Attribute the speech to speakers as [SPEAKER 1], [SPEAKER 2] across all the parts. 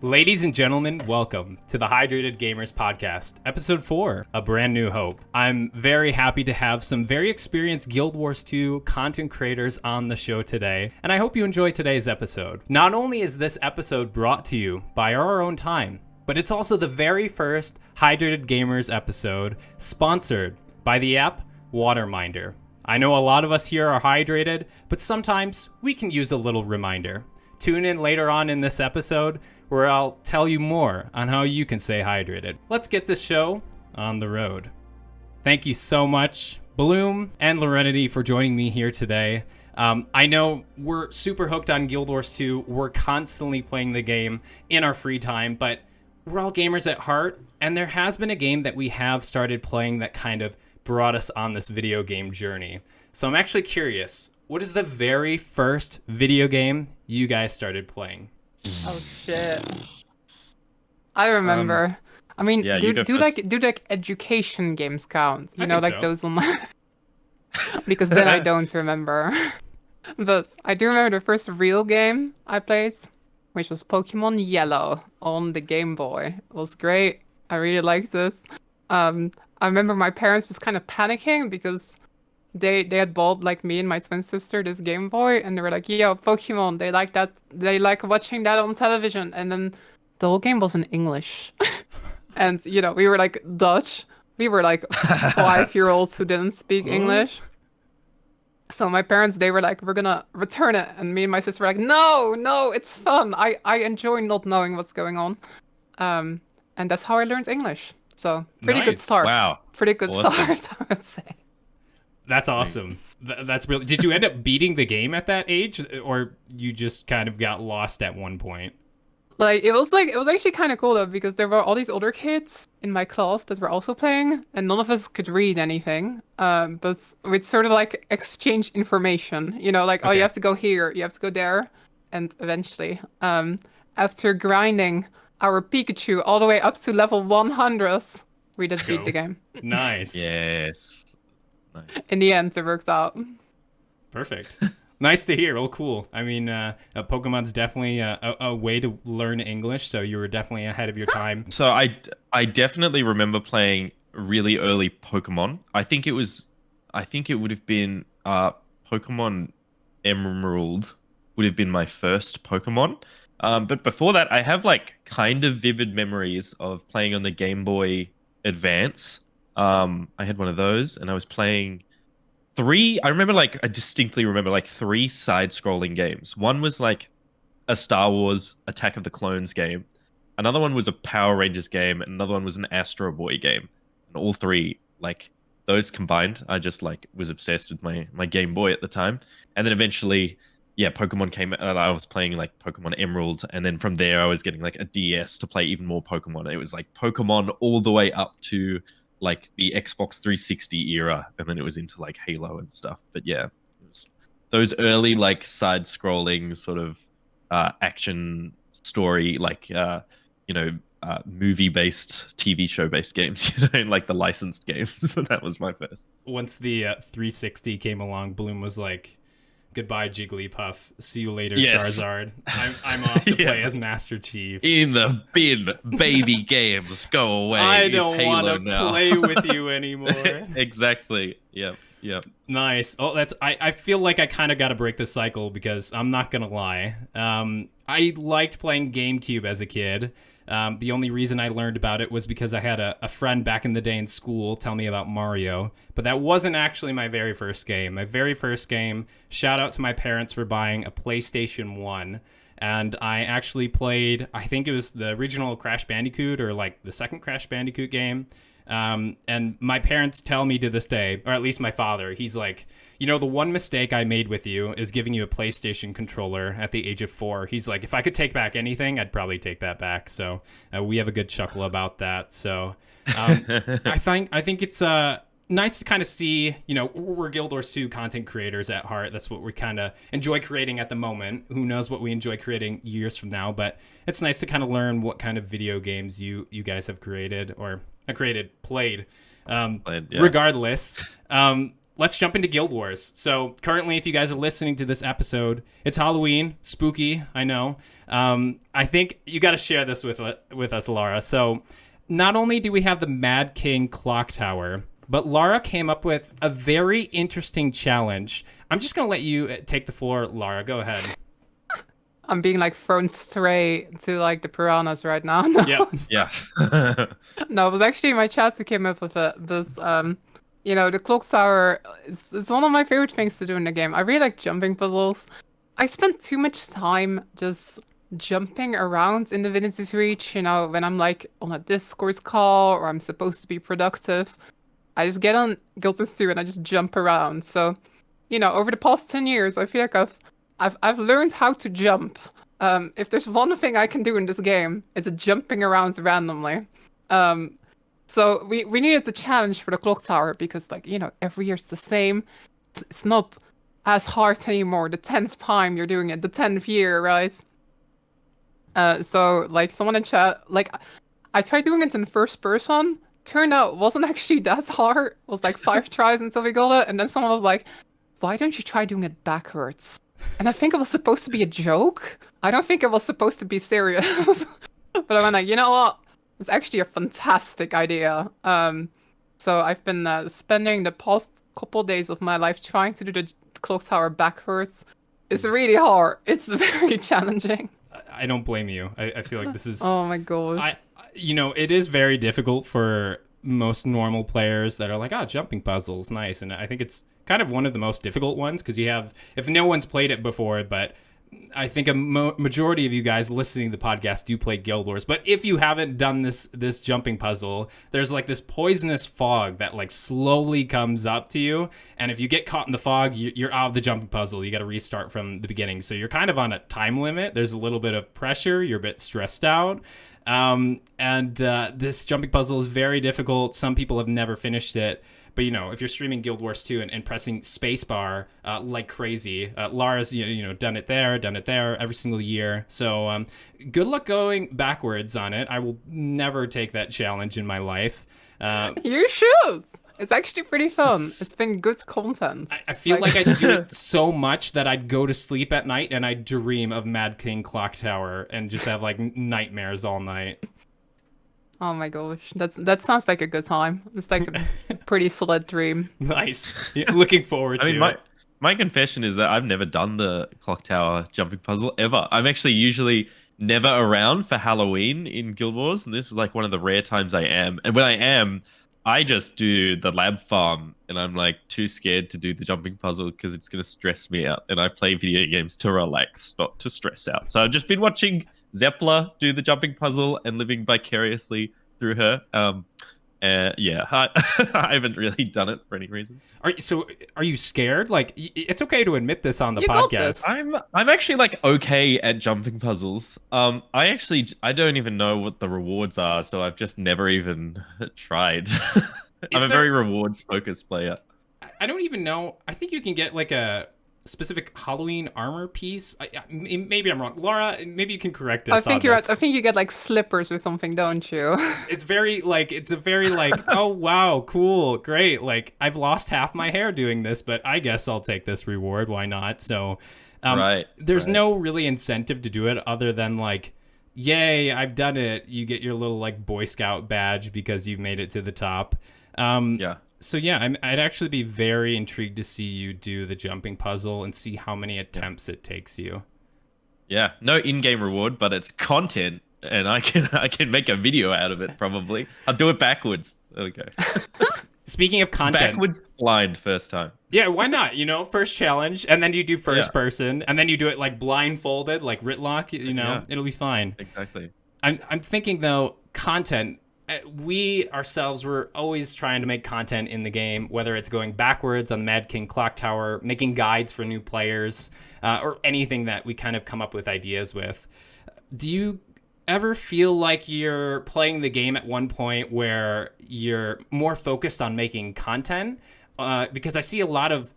[SPEAKER 1] Ladies and gentlemen, welcome to the Hydrated Gamers Podcast, Episode 4, A Brand New Hope. I'm very happy to have some very experienced Guild Wars 2 content creators on the show today, and I hope you enjoy today's episode. Not only is this episode brought to you by our own time, but it's also the very first Hydrated Gamers episode sponsored by the app WaterMinder. I know a lot of us here are hydrated, but sometimes we can use a little reminder. Tune in later on in this episode where I'll tell you more on how you can stay hydrated. Let's get this show on the road. Thank you so much, Bloom and Laranity, for joining me here today. I know we're super hooked on Guild Wars 2. We're constantly playing the game in our free time, but we're all gamers at heart, and there has been a game that we have started playing that kind of brought us on this video game journey. So I'm actually curious, what is the very first video game you guys started playing?
[SPEAKER 2] Oh shit! I remember. I mean,
[SPEAKER 3] yeah,
[SPEAKER 2] do like education games count? You
[SPEAKER 1] I
[SPEAKER 2] know,
[SPEAKER 1] think
[SPEAKER 2] like
[SPEAKER 1] so.
[SPEAKER 2] those online. Because then I don't remember. But I do remember the first real game I played, which was Pokemon Yellow on the Game Boy. It was great. I really liked it. I remember my parents just kind of panicking because they had bought, like, me and my twin sister this Game Boy, and they were like, yo, Pokemon, they like that, they like watching that on television. And then the whole game was in English. And, you know, we were like Dutch. We were like 5-year-olds who didn't speak English. So my parents, they were like, we're gonna return it. And me and my sister were like, no, it's fun. I enjoy not knowing what's going on. And that's how I learned English. So pretty good
[SPEAKER 1] Nice.
[SPEAKER 2] start.
[SPEAKER 3] Wow.
[SPEAKER 2] Pretty good
[SPEAKER 3] Awesome.
[SPEAKER 2] start, I would say.
[SPEAKER 1] That's awesome. That's really. Did you end up beating the game at that age, or you just kind of got lost at one point?
[SPEAKER 2] Like it was actually kind of cool though, because there were all these older kids in my class that were also playing, and none of us could read anything. But we'd sort of like exchange information, you know, like, oh,
[SPEAKER 1] Okay.
[SPEAKER 2] you have to go here, you have to go there, and eventually, after grinding our Pikachu all the way up to level 100, we just beat
[SPEAKER 1] go.
[SPEAKER 2] the game.
[SPEAKER 1] Nice.
[SPEAKER 3] Yes. Nice.
[SPEAKER 2] In the end, it worked out.
[SPEAKER 1] Perfect. Nice to hear. Oh, cool. I mean, Pokemon's definitely a way to learn English, so you were definitely ahead of your time.
[SPEAKER 3] So I definitely remember playing really early Pokemon. I think it would have been Pokemon Emerald would have been my first Pokemon. But before that, I have like kind of vivid memories of playing on the Game Boy Advance. I had one of those, and I was playing I distinctly remember like 3 side-scrolling games. One was like a Star Wars Attack of the Clones game. Another one was a Power Rangers game, and another one was an Astro Boy game. And all 3, like those combined, I just like was obsessed with my Game Boy at the time. And then eventually, yeah, Pokemon came out. I was playing like Pokemon Emerald, and then from there I was getting like a DS to play even more Pokemon. It was like Pokemon all the way up to like the Xbox 360 era, and then it was into like Halo and stuff. But yeah, it was those early like side-scrolling sort of action story, like movie-based, TV show-based games, you know, like the licensed games. So that was my first.
[SPEAKER 1] Once the 360 came along, Bloom was like, goodbye, Jigglypuff. See you later,
[SPEAKER 3] Yes.
[SPEAKER 1] Charizard. I'm off to
[SPEAKER 3] Yeah.
[SPEAKER 1] play as Master Chief.
[SPEAKER 3] In the bin, baby games, go away.
[SPEAKER 1] I
[SPEAKER 3] It's
[SPEAKER 1] don't want
[SPEAKER 3] Halo
[SPEAKER 1] to
[SPEAKER 3] now.
[SPEAKER 1] play with you anymore.
[SPEAKER 3] Exactly. Yep.
[SPEAKER 1] Nice. Oh, I feel like I kind of got to break the cycle because I'm not going to lie. I liked playing GameCube as a kid. The only reason I learned about it was because I had a friend back in the day in school tell me about Mario. But that wasn't actually my very first game. My very first game, shout out to my parents for buying a PlayStation 1. And I actually played, I think it was the original Crash Bandicoot or like the second Crash Bandicoot game. And my parents tell me to this day, or at least my father, he's like, you know, the one mistake I made with you is giving you a PlayStation controller at the age of 4. He's like, if I could take back anything, I'd probably take that back. So we have a good chuckle about that. So I think it's nice to kind of see, you know, we're Guild Wars 2 content creators at heart. That's what we kind of enjoy creating at the moment. Who knows what we enjoy creating years from now, but it's nice to kind of learn what kind of video games you guys have created or played.
[SPEAKER 3] Yeah.
[SPEAKER 1] Regardless, let's jump into Guild Wars. So currently, if you guys are listening to this episode, it's Halloween, spooky, I know. I think you got to share this with us, Lara. So not only do we have the Mad King Clock Tower, but Lara came up with a very interesting challenge. I'm just going to let you take the floor, Lara. Go ahead.
[SPEAKER 2] I'm being like thrown straight to like the piranhas right now.
[SPEAKER 1] Yeah.
[SPEAKER 3] Yeah.
[SPEAKER 2] No, it was actually my chat who came up with this. You know, the clock tower is one of my favorite things to do in the game. I really like jumping puzzles. I spend too much time just jumping around in Divinity's Reach. You know, when I'm like on a Discord call or I'm supposed to be productive, I just get on Guild Wars 2 and I just jump around. So, you know, over the past 10 years, I feel like I've learned how to jump. If there's one thing I can do in this game, it's jumping around randomly. So we needed the challenge for the clock tower because, like, you know, every year it's the same. It's not as hard anymore. The 10th time you're doing it, the 10th year, right? So like someone in chat, like, I tried doing it in first person. Turned out it wasn't actually that hard. It was like 5 tries until we got it, and then someone was like, "Why don't you try doing it backwards?" And I think it was supposed to be a joke. I don't think it was supposed to be serious. But I went like, you know what? It's actually a fantastic idea. So I've been spending the past couple days of my life trying to do the clock tower backwards. It's really hard. It's very challenging.
[SPEAKER 1] I don't blame you. I feel like this is...
[SPEAKER 2] Oh my god.
[SPEAKER 1] You know, it is very difficult for most normal players that are like, jumping puzzles, nice. And I think it's kind of one of the most difficult ones because you have, if no one's played it before, but I think a majority of you guys listening to the podcast do play Guild Wars. But if you haven't done this jumping puzzle, there's like this poisonous fog that like slowly comes up to you. And if you get caught in the fog, you're out of the jumping puzzle. You got to restart from the beginning. So you're kind of on a time limit. There's a little bit of pressure. You're a bit stressed out. This jumping puzzle is very difficult. Some people have never finished it. But, you know, if you're streaming Guild Wars 2 and pressing spacebar like crazy, Lara's, you know, done it there every single year. So good luck going backwards on it. I will never take that challenge in my life.
[SPEAKER 2] You should. It's actually pretty fun. It's been good content.
[SPEAKER 1] I feel like I'd do it so much that I'd go to sleep at night and I'd dream of Mad King Clock Tower and just have like nightmares all night.
[SPEAKER 2] Oh my gosh, that sounds like a good time. It's like a pretty solid dream.
[SPEAKER 1] Nice. Yeah, looking forward to it.
[SPEAKER 3] My confession is that I've never done the clock tower jumping puzzle ever. I'm actually usually never around for Halloween in Guild Wars, and this is like one of the rare times I am. And when I am, I just do the lab farm, and I'm like too scared to do the jumping puzzle because it's going to stress me out. And I play video games to relax, not to stress out. So I've just been watching Zeppler do the jumping puzzle and living vicariously through her. Yeah, I haven't really done it for any reason.
[SPEAKER 1] Are you scared? Like, it's okay to admit this on the
[SPEAKER 2] You got
[SPEAKER 1] podcast.
[SPEAKER 2] this.
[SPEAKER 3] I'm actually like okay at jumping puzzles. I don't even know what the rewards are, so I've just never even tried. I'm a very rewards focused player.
[SPEAKER 1] I don't even know. I think you can get like a specific Halloween armor piece. Maybe I'm wrong. Laura, maybe you can correct us.
[SPEAKER 2] I think
[SPEAKER 1] on
[SPEAKER 2] you're
[SPEAKER 1] this.
[SPEAKER 2] right. I think you get like slippers or something, don't you?
[SPEAKER 1] It's a very like, oh wow, cool, great. Like, I've lost half my hair doing this, but I guess I'll take this reward. Why not? So there's no really incentive to do it other than like, yay, I've done it. You get your little like Boy Scout badge because you've made it to the top.
[SPEAKER 3] Yeah.
[SPEAKER 1] So yeah, I'd actually be very intrigued to see you do the jumping puzzle and see how many attempts it takes you.
[SPEAKER 3] Yeah, no in-game reward, but it's content, and I can make a video out of it probably. I'll do it backwards. There we go.
[SPEAKER 1] Speaking of content,
[SPEAKER 3] backwards blind first time.
[SPEAKER 1] Yeah, why not? You know, first challenge, and then you do first person, and then you do it like blindfolded, like Ritlock. You know, it'll be fine.
[SPEAKER 3] Exactly.
[SPEAKER 1] I'm thinking though, content. We ourselves were always trying to make content in the game, whether it's going backwards on the Mad King Clock Tower, making guides for new players, or anything that we kind of come up with ideas with. Do you ever feel like you're playing the game at one point where you're more focused on making content? Because I see a lot of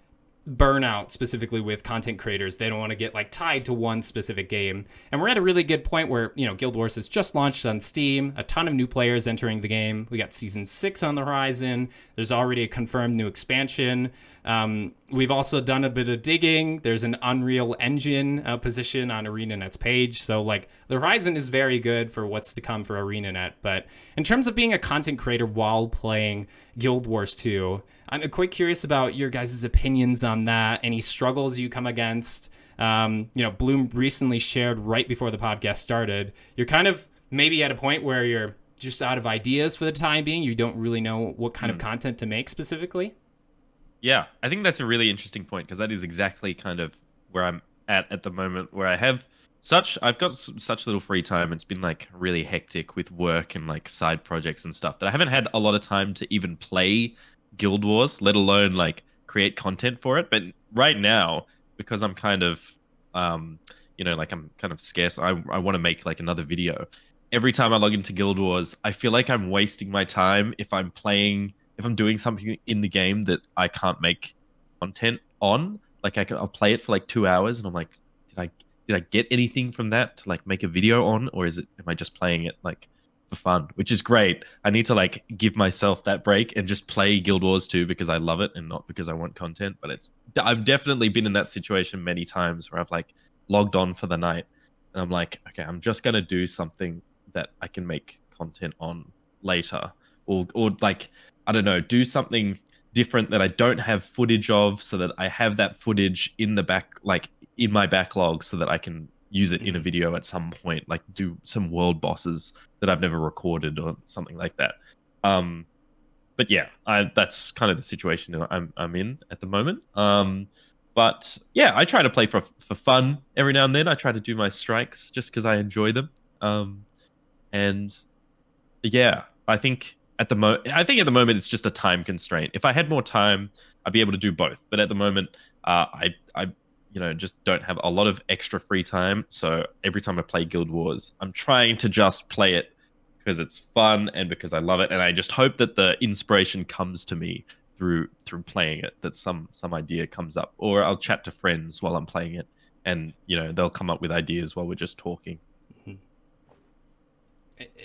[SPEAKER 1] burnout specifically with content creators. They don't want to get like tied to one specific game. And we're at a really good point where, you know, Guild Wars has just launched on Steam, a ton of new players entering the game. We got season 6 on the horizon. There's already a confirmed new expansion. We've also done a bit of digging. There's an Unreal Engine position on ArenaNet's page. So like the horizon is very good for what's to come for ArenaNet. But in terms of being a content creator while playing Guild Wars 2, I'm quite curious about your guys' opinions on that. Any struggles you come against? Bloom recently shared right before the podcast started. You're kind of maybe at a point where you're just out of ideas for the time being. You don't really know what kind of content to make specifically.
[SPEAKER 3] Yeah, I think that's a really interesting point because that is exactly kind of where I'm at the moment, where I've got such little free time. It's been like really hectic with work and like side projects and stuff that I haven't had a lot of time to even play Guild Wars, let alone like create content for it. But right now, because I'm kind of, I'm kind of scarce. I want to make like another video. Every time I log into Guild Wars, I feel like I'm wasting my time if I'm doing something in the game that I can't make content on. Like I'll play it for like 2 hours and I'm like, did I get anything from that to like make a video on, or am I just playing it like for fun? Which is great. I need to like give myself that break and just play Guild Wars 2 because I love it and not because I want content. But I've definitely been in that situation many times where I've like logged on for the night and I'm like, okay, I'm just gonna do something that I can make content on later, or like, I don't know, do something different that I don't have footage of, so that I have that footage in the back, like in my backlog, so that I can use it in a video at some point, like do some world bosses that I've never recorded or something like that. But yeah, that's kind of the situation that I'm in at the moment. But yeah, I try to play for fun every now and then. I try to do my strikes just because I enjoy them. And yeah, I think at the moment it's just a time constraint. If I had more time, I'd be able to do both. But at the moment, I just don't have a lot of extra free time. So every time I play Guild Wars, I'm trying to just play it because it's fun and because I love it. And I just hope that the inspiration comes to me through playing it, that some idea comes up, or I'll chat to friends while I'm playing it, and they'll come up with ideas while we're just talking.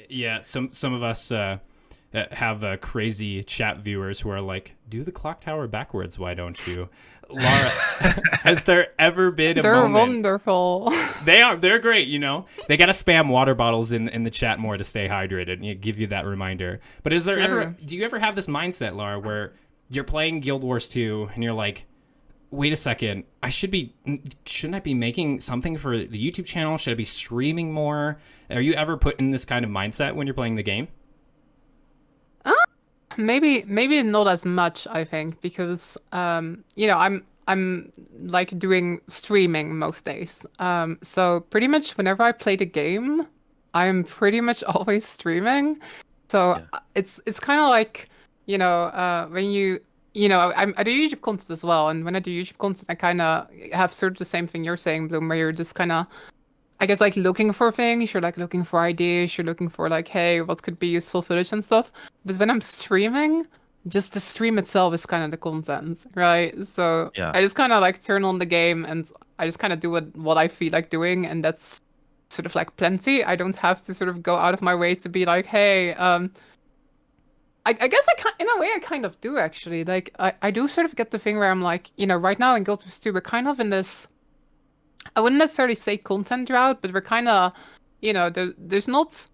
[SPEAKER 1] Yeah, some of us have crazy chat viewers who are like, do the clock tower backwards, why don't you? Lara, has there ever been a moment?
[SPEAKER 2] They're wonderful.
[SPEAKER 1] They're great, They gotta spam water bottles in the chat more to stay hydrated and give you that reminder. But is there do you ever have this mindset, Lara, where you're playing Guild Wars 2 and you're like, wait a second, shouldn't I be making something for the YouTube channel? Should I be streaming more? Are you ever put in this kind of mindset when you're playing the game?
[SPEAKER 2] Maybe not as much, I think, because I'm like doing streaming most days. So pretty much whenever I play the game, I'm pretty much always streaming. So it's kind of like, when I do YouTube content as well, and when I do YouTube content, I kind of have sort of the same thing you're saying, Bloom, where you're just kind of, I guess, like looking for things. You're like looking for ideas. You're looking for like, hey, what could be useful footage and stuff. But when I'm streaming, just the stream itself is kind of the content, right? So I just kind of like turn on the game and I just kind of do what I feel like doing, and that's sort of like plenty. I don't have to sort of go out of my way to be like, hey, I guess in a way I kind of do actually. Like I do sort of get the thing where I'm like, right now in Guild Wars 2, we're kind of in this, I wouldn't necessarily say content drought, but we're kind of, there's not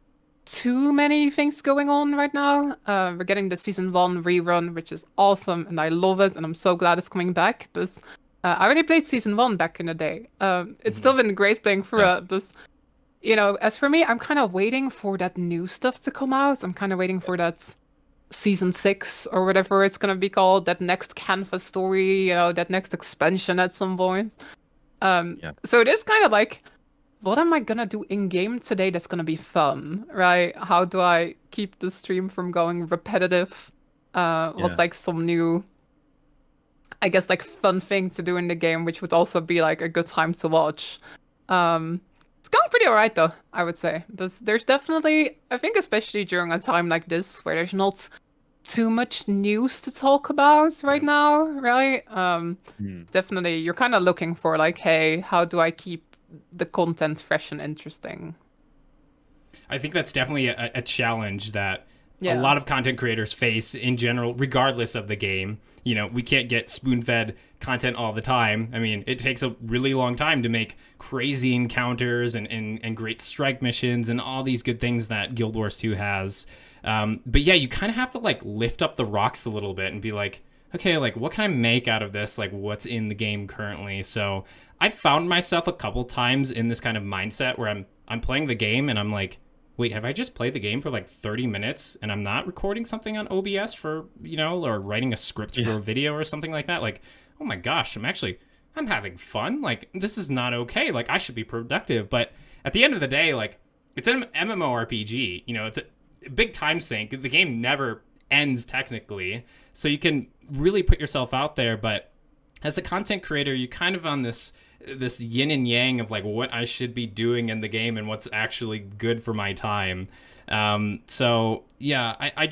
[SPEAKER 2] too many things going on right now. We're getting the season 1 rerun, which is awesome, and I love it, and I'm so glad it's coming back. But I already played season 1 back in the day. It's still been great playing through it, but as for me, I'm kind of waiting for that new stuff to come out. I'm kind of waiting for that season 6 or whatever it's gonna be called, that next canvas story, that next expansion at some point. So it is kind of like, what am I gonna do in game today that's gonna be fun, right? How do I keep the stream from going repetitive? What's like some new, I guess, like fun thing to do in the game, which would also be like a good time to watch. It's going pretty alright though, I would say. There's definitely, I think especially during a time like this where there's not too much news to talk about right now, right? Definitely, you're kind of looking for like, hey, how do I keep the content fresh and interesting?
[SPEAKER 1] I think that's definitely a challenge that a lot of content creators face in general, regardless of the game. You know, we can't get spoon-fed content all the time. I mean, it takes a really long time to make crazy encounters and great strike missions and all these good things that Guild Wars 2 has. But yeah, you kind of have to like lift up the rocks a little bit and be like, okay, like what can I make out of this? Like what's in the game currently? So I found myself a couple times in this kind of mindset where I'm playing the game and I'm like, wait, have I just played the game for like 30 minutes and I'm not recording something on OBS for, you know, or writing a script for a video or something like that? Like, oh my gosh, I'm having fun. Like, this is not okay. Like, I should be productive. But at the end of the day, like, it's an MMORPG. You know, it's a big time sink. The game never ends technically. So you can really put yourself out there. But as a content creator, you're kind of on this yin and yang of like what I should be doing in the game and what's actually good for my time. So yeah, I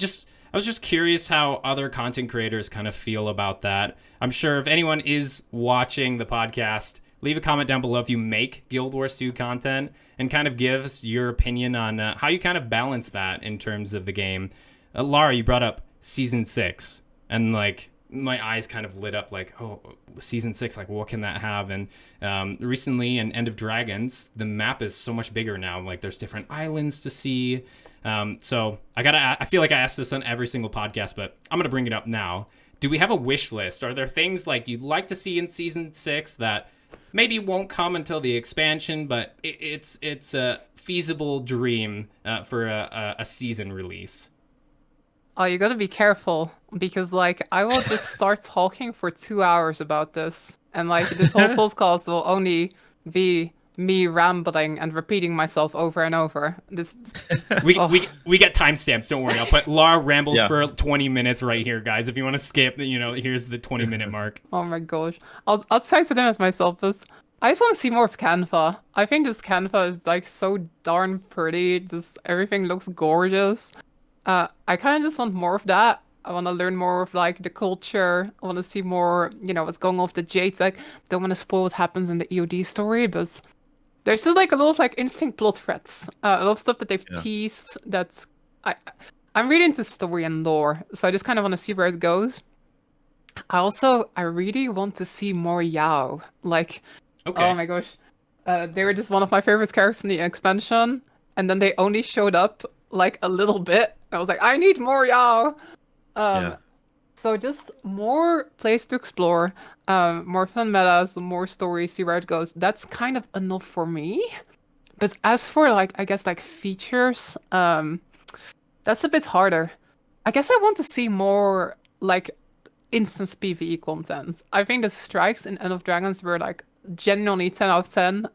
[SPEAKER 1] was just curious how other content creators kind of feel about that. I'm sure if anyone is watching the podcast, leave a comment down below if you make Guild Wars 2 content and kind of give us your opinion on how you kind of balance that in terms of the game. Lara, you brought up Season 6, and like my eyes kind of lit up like, oh, Season 6, like what can that have? And recently in End of Dragons, the map is so much bigger now. Like there's different islands to see. So I feel like I ask this on every single podcast, but I'm going to bring it up now. Do we have a wish list? Are there things like you'd like to see in Season 6 that maybe won't come until the expansion, but it's a feasible dream for a season release?
[SPEAKER 2] Oh, you gotta be careful, because like I will just start talking for 2 hours about this, and like this whole podcast will only be me rambling and repeating myself over and over.
[SPEAKER 1] We get timestamps, don't worry. I'll put Lara rambles for 20 minutes right here, guys. If you want to skip, you know, here's the 20-minute mark.
[SPEAKER 2] Oh my gosh. I'll try to limit myself, but I just want to see more of Canva. I think this Canva is like so darn pretty. Just everything looks gorgeous. I kind of just want more of that. I want to learn more of like the culture. I want to see more, you know, what's going on with the Jade. Like, don't want to spoil what happens in the EOD story, but there's just like a lot of like interesting plot threads. A lot of stuff that they've teased. That's I'm really into story and lore, so I just kind of want to see where it goes. I really want to see more Yao. Like, oh my gosh, they were just one of my favorite characters in the expansion, and then they only showed up like a little bit. I was like, I need more Yao. So just more place to explore, more fun metas, more stories, see where it goes. That's kind of enough for me. But as for like, I guess like features, that's a bit harder. I guess I want to see more like instance PvE content. I think the strikes in End of Dragons were like genuinely 10 out of 10.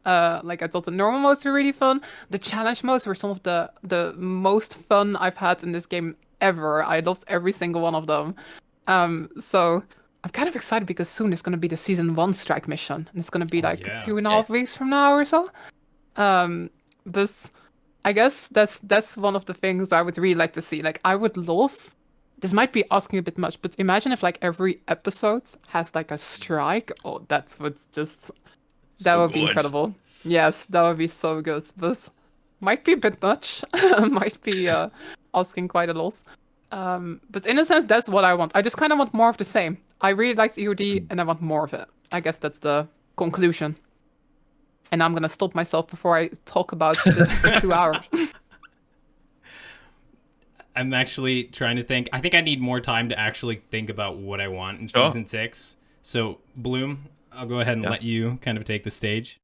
[SPEAKER 2] Like I thought the normal modes were really fun. The challenge modes were some of the most fun I've had in this game ever. I loved every single one of them. So I'm kind of excited because soon it's going to be the Season 1 strike mission. And it's going to be 2.5 weeks from now or so. But I guess that's one of the things I would really like to see. Like I would love, this might be asking a bit much, but imagine if like every episode has like a strike. Oh, that would be incredible. Yes, that would be so good. But might be a bit much. Might be asking quite a lot. But in a sense, that's what I want. I just kind of want more of the same. I really liked EOD, and I want more of it. I guess that's the conclusion. And I'm gonna stop myself before I talk about this for 2 hours.
[SPEAKER 1] I'm actually trying to think. I think I need more time to actually think about what I want in Season 6. So, Bloom, I'll go ahead and let you kind of take the stage.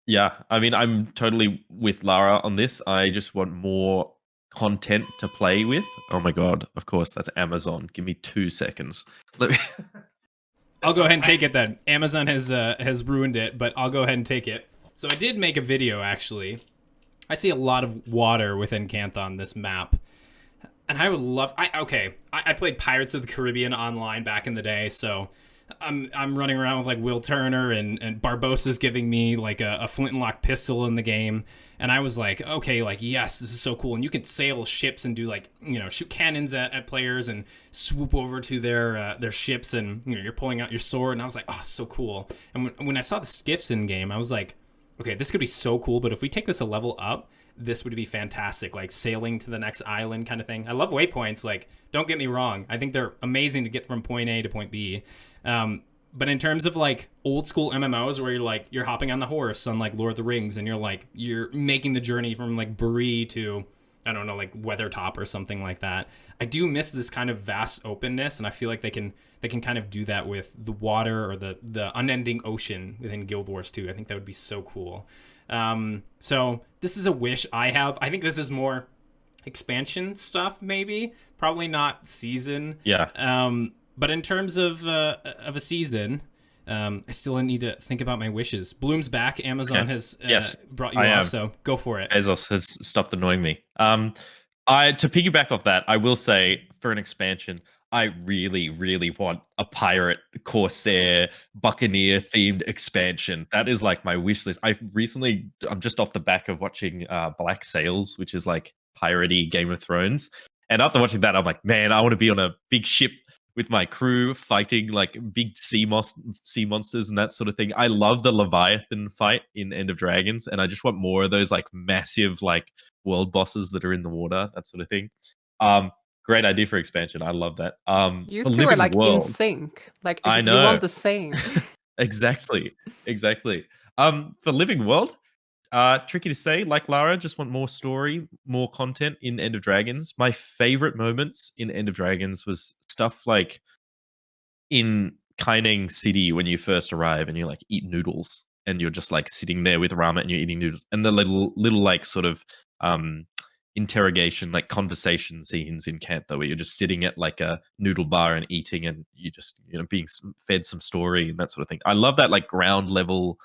[SPEAKER 3] Yeah, I mean, I'm totally with Lara on this. I just want more content to play with. Oh my god, of course, that's Amazon. Give me 2 seconds.
[SPEAKER 1] I'll go ahead and take it then. Amazon has ruined it, but I'll go ahead and take it. So I did make a video, actually. I see a lot of water within Cantha on this map. And I would love... I played Pirates of the Caribbean online back in the day, so I'm running around with like Will Turner and Barbosa's giving me like a flintlock pistol in the game. And I was like, okay, like, yes, this is so cool. And you can sail ships and do like, you know, shoot cannons at players and swoop over to their ships, and you know, you're pulling out your sword. And I was like, oh, so cool. And when I saw the skiffs in game, I was like, okay, this could be so cool. But if we take this a level up, this would be fantastic, like sailing to the next island kind of thing. I love waypoints. Like, don't get me wrong. I think they're amazing to get from point A to point B. But in terms of like old school MMOs where you're hopping on the horse on like Lord of the Rings and you're making the journey from like Bree to, I don't know, like Weathertop or something like that. I do miss this kind of vast openness, and I feel like they can kind of do that with the water or the unending ocean within Guild Wars 2. I think that would be so cool. So this is a wish I have. I think this is more expansion stuff, maybe. Probably not season.
[SPEAKER 3] Yeah.
[SPEAKER 1] But in terms of a season, I still need to think about my wishes. Bloom's back. Amazon has brought you off, so go for it.
[SPEAKER 3] Bezos has stopped annoying me. To piggyback off that, I will say for an expansion, I really, really want a pirate, corsair, buccaneer themed expansion. That is like my wish list. I'm just off the back of watching Black Sails, which is like piratey Game of Thrones. And after watching that, I'm like, man, I want to be on a big ship with my crew fighting like big sea monsters and that sort of thing. I love the Leviathan fight in End of Dragons, and I just want more of those like massive like world bosses that are in the water, that sort of thing. Great idea for expansion. I love that.
[SPEAKER 2] You
[SPEAKER 3] for
[SPEAKER 2] two are
[SPEAKER 3] Living
[SPEAKER 2] like
[SPEAKER 3] World,
[SPEAKER 2] in sync. Like
[SPEAKER 3] I
[SPEAKER 2] you
[SPEAKER 3] know.
[SPEAKER 2] want the same.
[SPEAKER 3] Exactly. For Living World, tricky to say. Like Lara, just want more story, more content in End of Dragons. My favorite moments in End of Dragons was stuff like in Kaineng City when you first arrive and you like eat noodles and you're just like sitting there with Rama and you're eating noodles, and the little like sort of interrogation, like conversation scenes in Cantha where you're just sitting at like a noodle bar and eating, and you just being fed some story and that sort of thing. I love that like ground level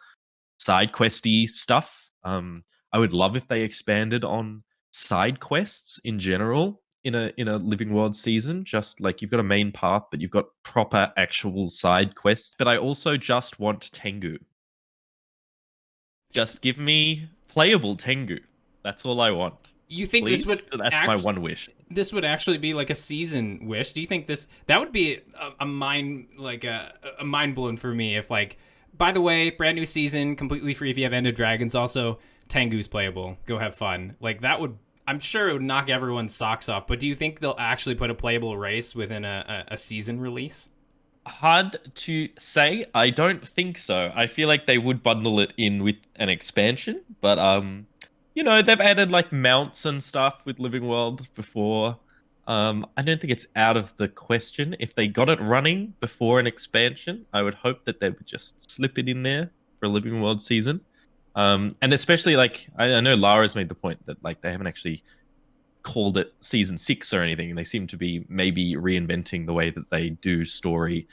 [SPEAKER 3] side questy stuff. I would love if they expanded on side quests in general in a Living World season. Just like you've got a main path, but you've got proper actual side quests. But I also just want Tengu. Just give me playable Tengu. That's all I want.
[SPEAKER 1] You think
[SPEAKER 3] Please?
[SPEAKER 1] That's
[SPEAKER 3] my one wish.
[SPEAKER 1] This would actually be like a season wish. Do you think that would be a mind blown for me if like, by the way, brand new season, completely free if you have End of Dragons. Also, Tengu's playable. Go have fun. Like that would, I'm sure it would knock everyone's socks off. But do you think they'll actually put a playable race within a season release?
[SPEAKER 3] Hard to say. I don't think so. I feel like they would bundle it in with an expansion, but they've added like mounts and stuff with Living World before. I don't think it's out of the question. If they got it running before an expansion, I would hope that they would just slip it in there for a Living World season. And especially like I know Lara's made the point that like they haven't actually called it season 6 or anything, and they seem to be maybe reinventing the way that they do story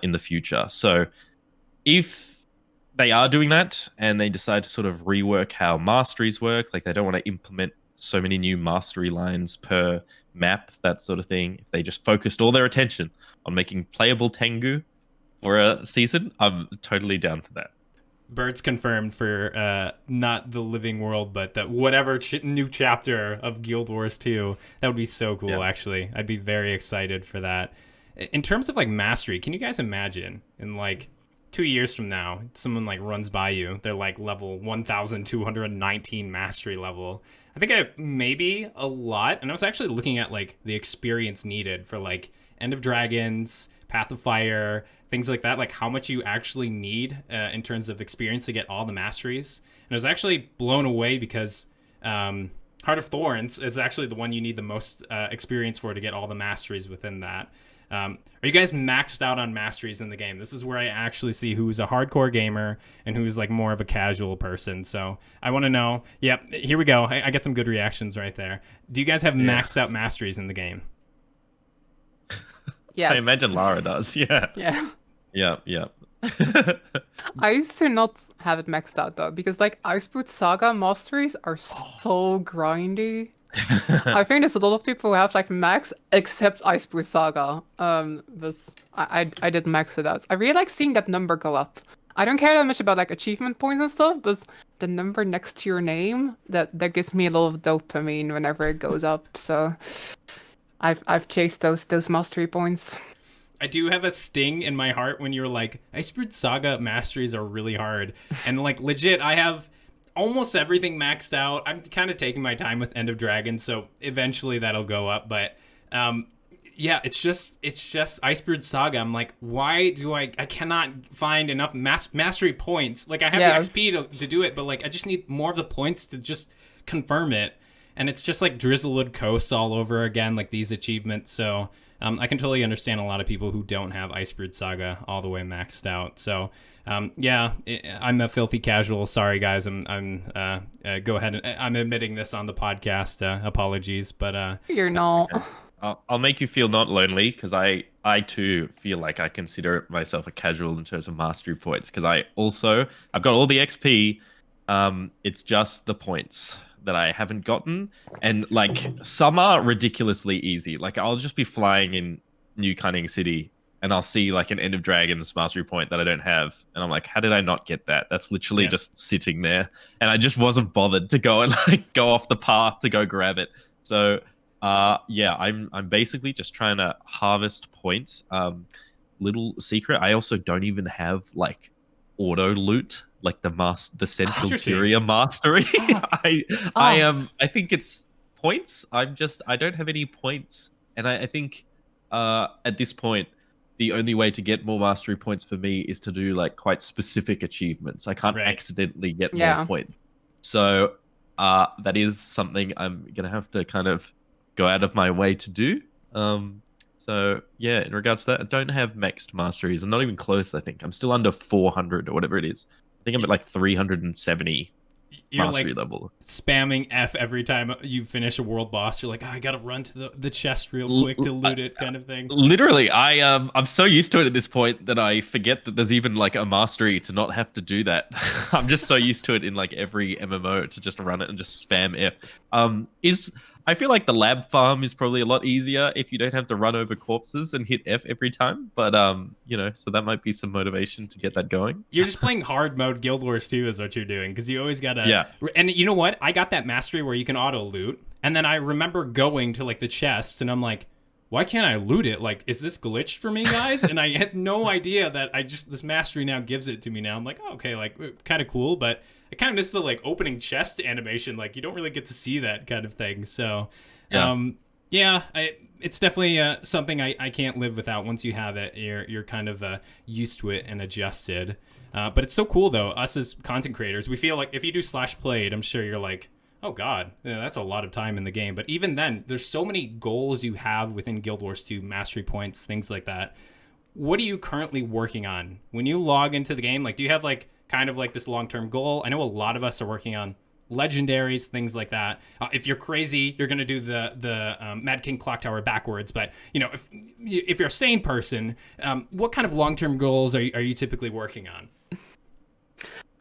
[SPEAKER 3] in the future. So if they are doing that and they decide to sort of rework how masteries work, like they don't want to implement so many new mastery lines per map, that sort of thing, if they just focused all their attention on making playable Tengu for a season, I'm totally down for that.
[SPEAKER 1] Bird's confirmed for not the Living World, but the whatever new chapter of Guild Wars 2. That would be so cool, actually. I'd be very excited for that. In terms of like mastery, can you guys imagine in like 2 years from now, someone like runs by you, they're like level 1,219 mastery level. I think maybe a lot. And I was actually looking at like the experience needed for like End of Dragons, Path of Fire, things like that, like how much you actually need in terms of experience to get all the masteries. And I was actually blown away because Heart of Thorns is actually the one you need the most experience for to get all the masteries within that. Are you guys maxed out on masteries in the game? This is where I actually see who's a hardcore gamer and who's like more of a casual person. So I want to know. Yep, here we go. I get some good reactions right there. Do you guys have maxed out masteries in the game?
[SPEAKER 2] Yes.
[SPEAKER 3] I imagine Lara does. Yeah. Yeah.
[SPEAKER 2] I used to not have it maxed out though, because like Iceboot Saga masteries are so grindy. I think there's a lot of people who have like max except Iceboot Saga. But I did max it out. I really like seeing that number go up. I don't care that much about like achievement points and stuff, but the number next to your name that gives me a lot of dopamine whenever it goes up. So I've chased those mastery points.
[SPEAKER 1] I do have a sting in my heart when you're like, Iceboot Saga masteries are really hard. And like legit, I have almost everything maxed out. I'm kind of taking my time with End of Dragon, so eventually that'll go up. But yeah, it's just Icebeard Saga. I'm like, why do I cannot find enough mastery points? Like I have the XP to do it, but like I just need more of the points to just confirm it. And it's just like Drizzlewood Coast all over again, like these achievements. So I can totally understand a lot of people who don't have Icebeard Saga all the way maxed out. So yeah, I'm a filthy casual. Sorry, guys. I'm go ahead and I'm admitting this on the podcast. Apologies, but
[SPEAKER 2] you're not.
[SPEAKER 3] I'll make you feel not lonely because I too feel like I consider myself a casual in terms of mastery points because I've got all the XP. It's just the points that I haven't gotten, and like some are ridiculously easy. Like I'll just be flying in New Cunning City and I'll see like an End of Dragon's mastery point that I don't have, and I'm like, how did I not get that? That's literally just sitting there, and I just wasn't bothered to go and like go off the path to go grab it. So yeah, I'm basically just trying to harvest points. Little secret, I also don't even have like auto loot, like the Central Curia mastery. I think it's points. I don't have any points, and I think at this point the only way to get more mastery points for me is to do like quite specific achievements. I can't accidentally get more points, so that is something I'm gonna have to kind of go out of my way to do. So yeah, in regards to that, I don't have maxed masteries. I'm not even close. I think I'm still under 400 or whatever it is. I think I'm at like 370 mastery level.
[SPEAKER 1] Spamming F every time you finish a world boss. You're like, oh, I gotta run to the chest real quick to loot it, kind of thing.
[SPEAKER 3] Literally, I'm so used to it at this point that I forget that there's even like a mastery to not have to do that. I'm just so used to it in like every MMO to just run it and just spam F. I feel like the lab farm is probably a lot easier if you don't have to run over corpses and hit F every time. But, you know, so that might be some motivation to get that going.
[SPEAKER 1] You're just playing hard mode Guild Wars 2 is what you're doing, because you always got to...
[SPEAKER 3] Yeah.
[SPEAKER 1] And you know what? I got that mastery where you can auto loot, and then I remember going to, like, the chests, and I'm like, why can't I loot it? Like, is this glitched for me, guys? And I had no idea that this mastery now gives it to me now. I'm like, oh, okay, like, kind of cool, but... I kind of miss the like opening chest animation. Like you don't really get to see that kind of thing. So, it's definitely something I can't live without. Once you have it, you're kind of used to it and adjusted. But it's so cool though. Us as content creators, we feel like if you do /played, I'm sure you're like, oh god, that's a lot of time in the game. But even then, there's so many goals you have within Guild Wars 2, mastery points, things like that. What are you currently working on when you log into the game? Like, do you have like kind of like this long-term goal? I know a lot of us are working on legendaries, things like that. If you're crazy, you're gonna do the Mad King Clock Tower backwards. But you know, if you're a sane person, what kind of long-term goals are you typically working on?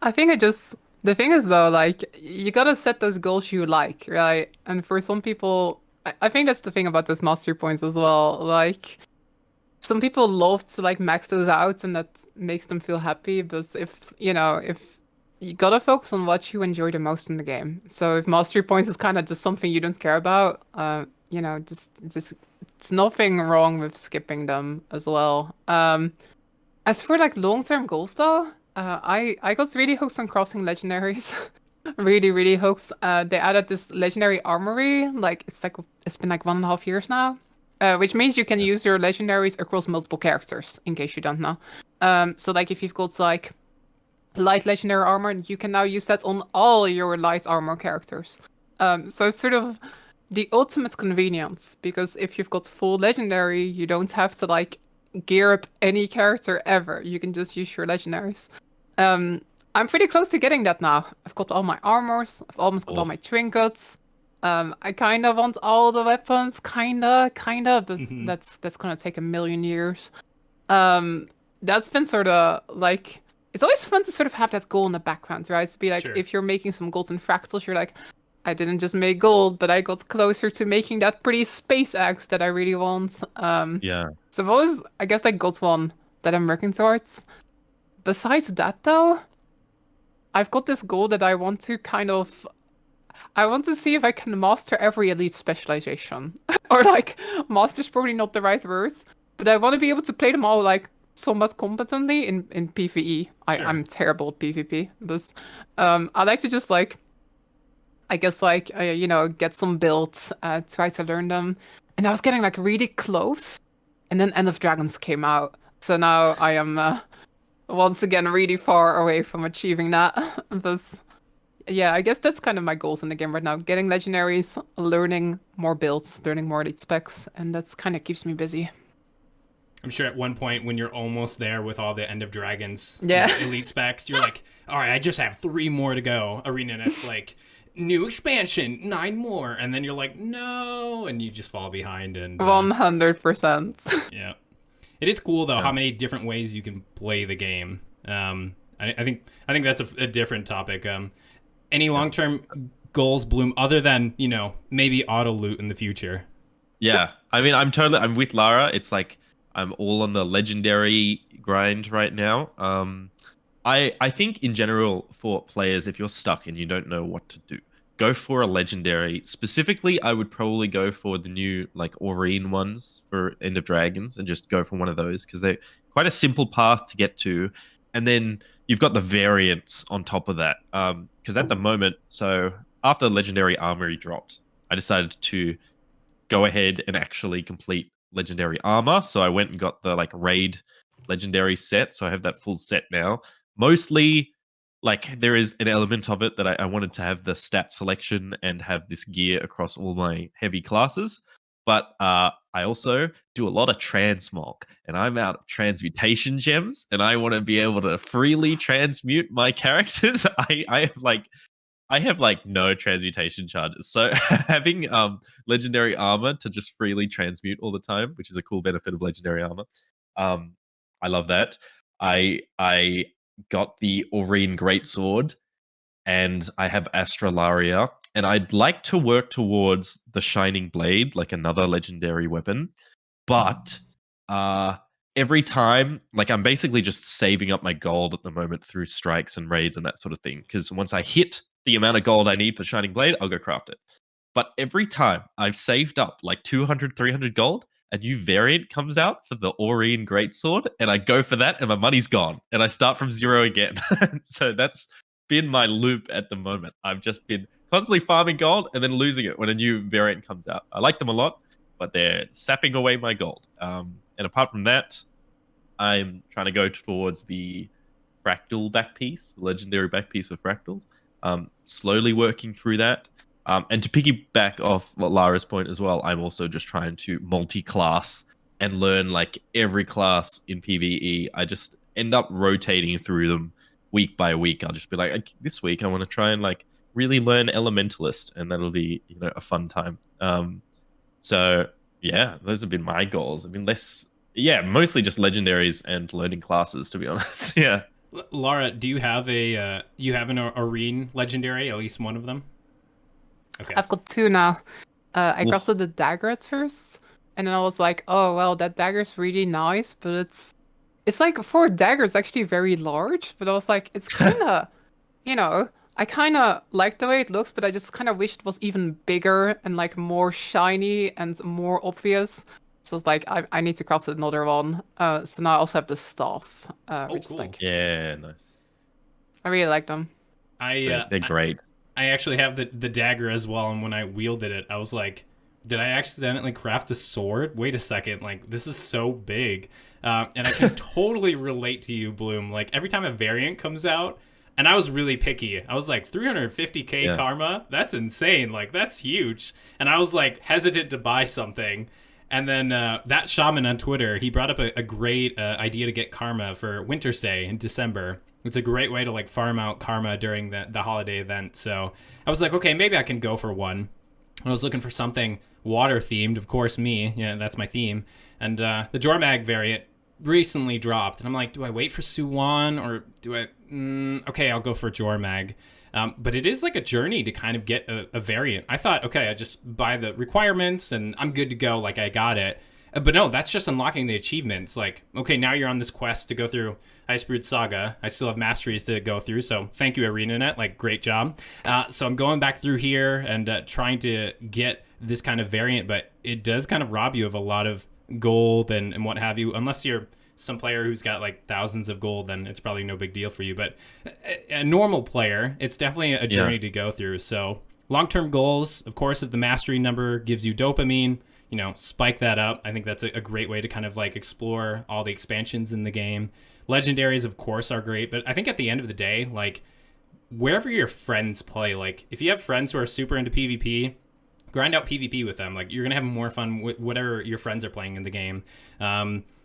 [SPEAKER 2] I think the thing is though, like you gotta set those goals you like, right? And for some people, I think that's the thing about those mastery points as well. Like some people love to like max those out, and that makes them feel happy. But if you gotta focus on what you enjoy the most in the game. So if mastery points is kind of just something you don't care about, just it's nothing wrong with skipping them as well. As for like long-term goals though, I got really hooked on crafting legendaries. really hooked. They added this legendary armory. Like it's been like 1.5 years now. Which means you can use your legendaries across multiple characters, in case you don't know. So like if you've got like light legendary armor, you can now use that on all your light armor characters. So it's sort of the ultimate convenience, because if you've got full legendary, you don't have to like gear up any character ever. You can just use your legendaries. I'm pretty close to getting that now. I've got all my armors. I've almost got all my trinkets. I kind of want all the weapons, kinda, but that's gonna take 1,000,000 years. That's been sort of like, it's always fun to sort of have that goal in the background, right? To be like, if you're making some golden fractals, you're like, I didn't just make gold, but I got closer to making that pretty space axe that I really want. So I've always, I guess, like got one that I'm working towards. Besides that, though, I've got this goal that I want to I want to see if I can master every elite specialization. Or like, master's probably not the right word, but I want to be able to play them all like somewhat competently in PvE.
[SPEAKER 1] Sure.
[SPEAKER 2] I'm terrible at PvP, but I like to just like, I guess like get some builds, try to learn them, and I was getting like really close, and then End of Dragons came out, so now I am once again really far away from achieving that. But yeah, I guess that's kind of my goals in the game right now: getting legendaries, learning more builds, learning more elite specs, and that's kind of keeps me busy.
[SPEAKER 1] I'm sure at one point when you're almost there with all the End of Dragons
[SPEAKER 2] Yeah.
[SPEAKER 1] elite specs, you're like, all right, I just have 3 more to go. ArenaNet's like, new expansion, 9 more. And then you're like, no. And you just fall behind. And
[SPEAKER 2] 100%.
[SPEAKER 1] yeah. It is cool, though,
[SPEAKER 3] Yeah.
[SPEAKER 1] how many different ways you can play the game. I think that's a different topic. Any long-term goals, Bloom, other than, maybe auto loot in the future?
[SPEAKER 3] Yeah, I mean, I'm with Lara. It's like I'm all on the legendary grind right now. I think in general for players, if you're stuck and you don't know what to do, go for a legendary. Specifically, I would probably go for the new like Aurene ones for End of Dragons and just go for one of those because they're quite a simple path to get to. And then you've got the variants on top of that. Because at the moment, so after Legendary Armory dropped, I decided to go ahead and actually complete legendary armor. So I went and got the like raid legendary set. So I have that full set now. Mostly, like there is an element of it that I wanted to have the stat selection and have this gear across all my heavy classes. But I also do a lot of transmog, and I'm out of transmutation gems, and I want to be able to freely transmute my characters. I have like no transmutation charges. So having legendary armor to just freely transmute all the time, which is a cool benefit of legendary armor. I love that. I got the Aurene Greatsword and I have Astralaria, and I'd like to work towards the Shining Blade, like another legendary weapon. But every time, like I'm basically just saving up my gold at the moment through strikes and raids and that sort of thing. Because once I hit the amount of gold I need for Shining Blade, I'll go craft it. But every time I've saved up like 200, 300 gold, a new variant comes out for the Aurene Greatsword, and I go for that, and my money's gone, and I start from 0 again. So that's been my loop at the moment. I've just been constantly farming gold and then losing it when a new variant comes out. I like them a lot, but they're sapping away my gold. And apart from that, I'm trying to go towards the fractal back piece, the legendary back piece for fractals. Slowly working through that. And to piggyback off Lara's point as well, I'm also just trying to multi-class and learn like every class in PvE. I just end up rotating through them week by week. I'll just be like, this week I want to try and like really learn Elementalist, and that'll be a fun time. So yeah, those have been my goals. I mean, mostly just legendaries and learning classes, to be honest. Yeah.
[SPEAKER 1] Lara, do you have an Aurene legendary? At least one of them. Okay.
[SPEAKER 2] I've got 2 now. I crafted the dagger at first, and then I was like, oh well, that dagger's really nice, but it's like for a dagger, it's actually very large. But I was like, it's kind of, I kind of like the way it looks, but I just kind of wish it was even bigger and like more shiny and more obvious. So it's like I need to craft another one. So now I also have the staff, which
[SPEAKER 1] cool.
[SPEAKER 2] is like,
[SPEAKER 3] Yeah, nice.
[SPEAKER 2] I really like them.
[SPEAKER 3] They're great.
[SPEAKER 1] I actually have the dagger as well, and when I wielded it, I was like, did I accidentally craft a sword? Wait a second, like, this is so big. And I can totally relate to you, Bloom. Like, every time a variant comes out, and I was really picky. I was like, 350k karma? That's insane. Like, that's huge. And I was, like, hesitant to buy something. And then that shaman on Twitter, he brought up a great idea to get karma for Winter Stay in December. It's a great way to like farm out karma during the holiday event. So I was like, okay, maybe I can go for one. I was looking for something water themed, of course, me. Yeah, that's my theme. And the Jormag variant recently dropped, and I'm like, do I wait for Suwan or do I? Okay, I'll go for Jormag. But it is like a journey to kind of get a variant. I thought, okay, I just buy the requirements and I'm good to go. Like I got it. But no, that's just unlocking the achievements. Like, okay, now you're on this quest to go through Icebrood Saga. I still have Masteries to go through, so thank you, ArenaNet. Like, great job. So I'm going back through here and trying to get this kind of variant, but it does kind of rob you of a lot of gold and what have you, unless you're some player who's got like thousands of gold, then it's probably no big deal for you. But a normal player, it's definitely a journey to go through. So long-term goals, of course, if the mastery number gives you dopamine, spike that up. I think that's a great way to kind of like explore all the expansions in the game. Legendaries, of course, are great, but I think at the end of the day, like wherever your friends play, like if you have friends who are super into PvP, grind out PvP with them. Like you're gonna have more fun with whatever your friends are playing in the game.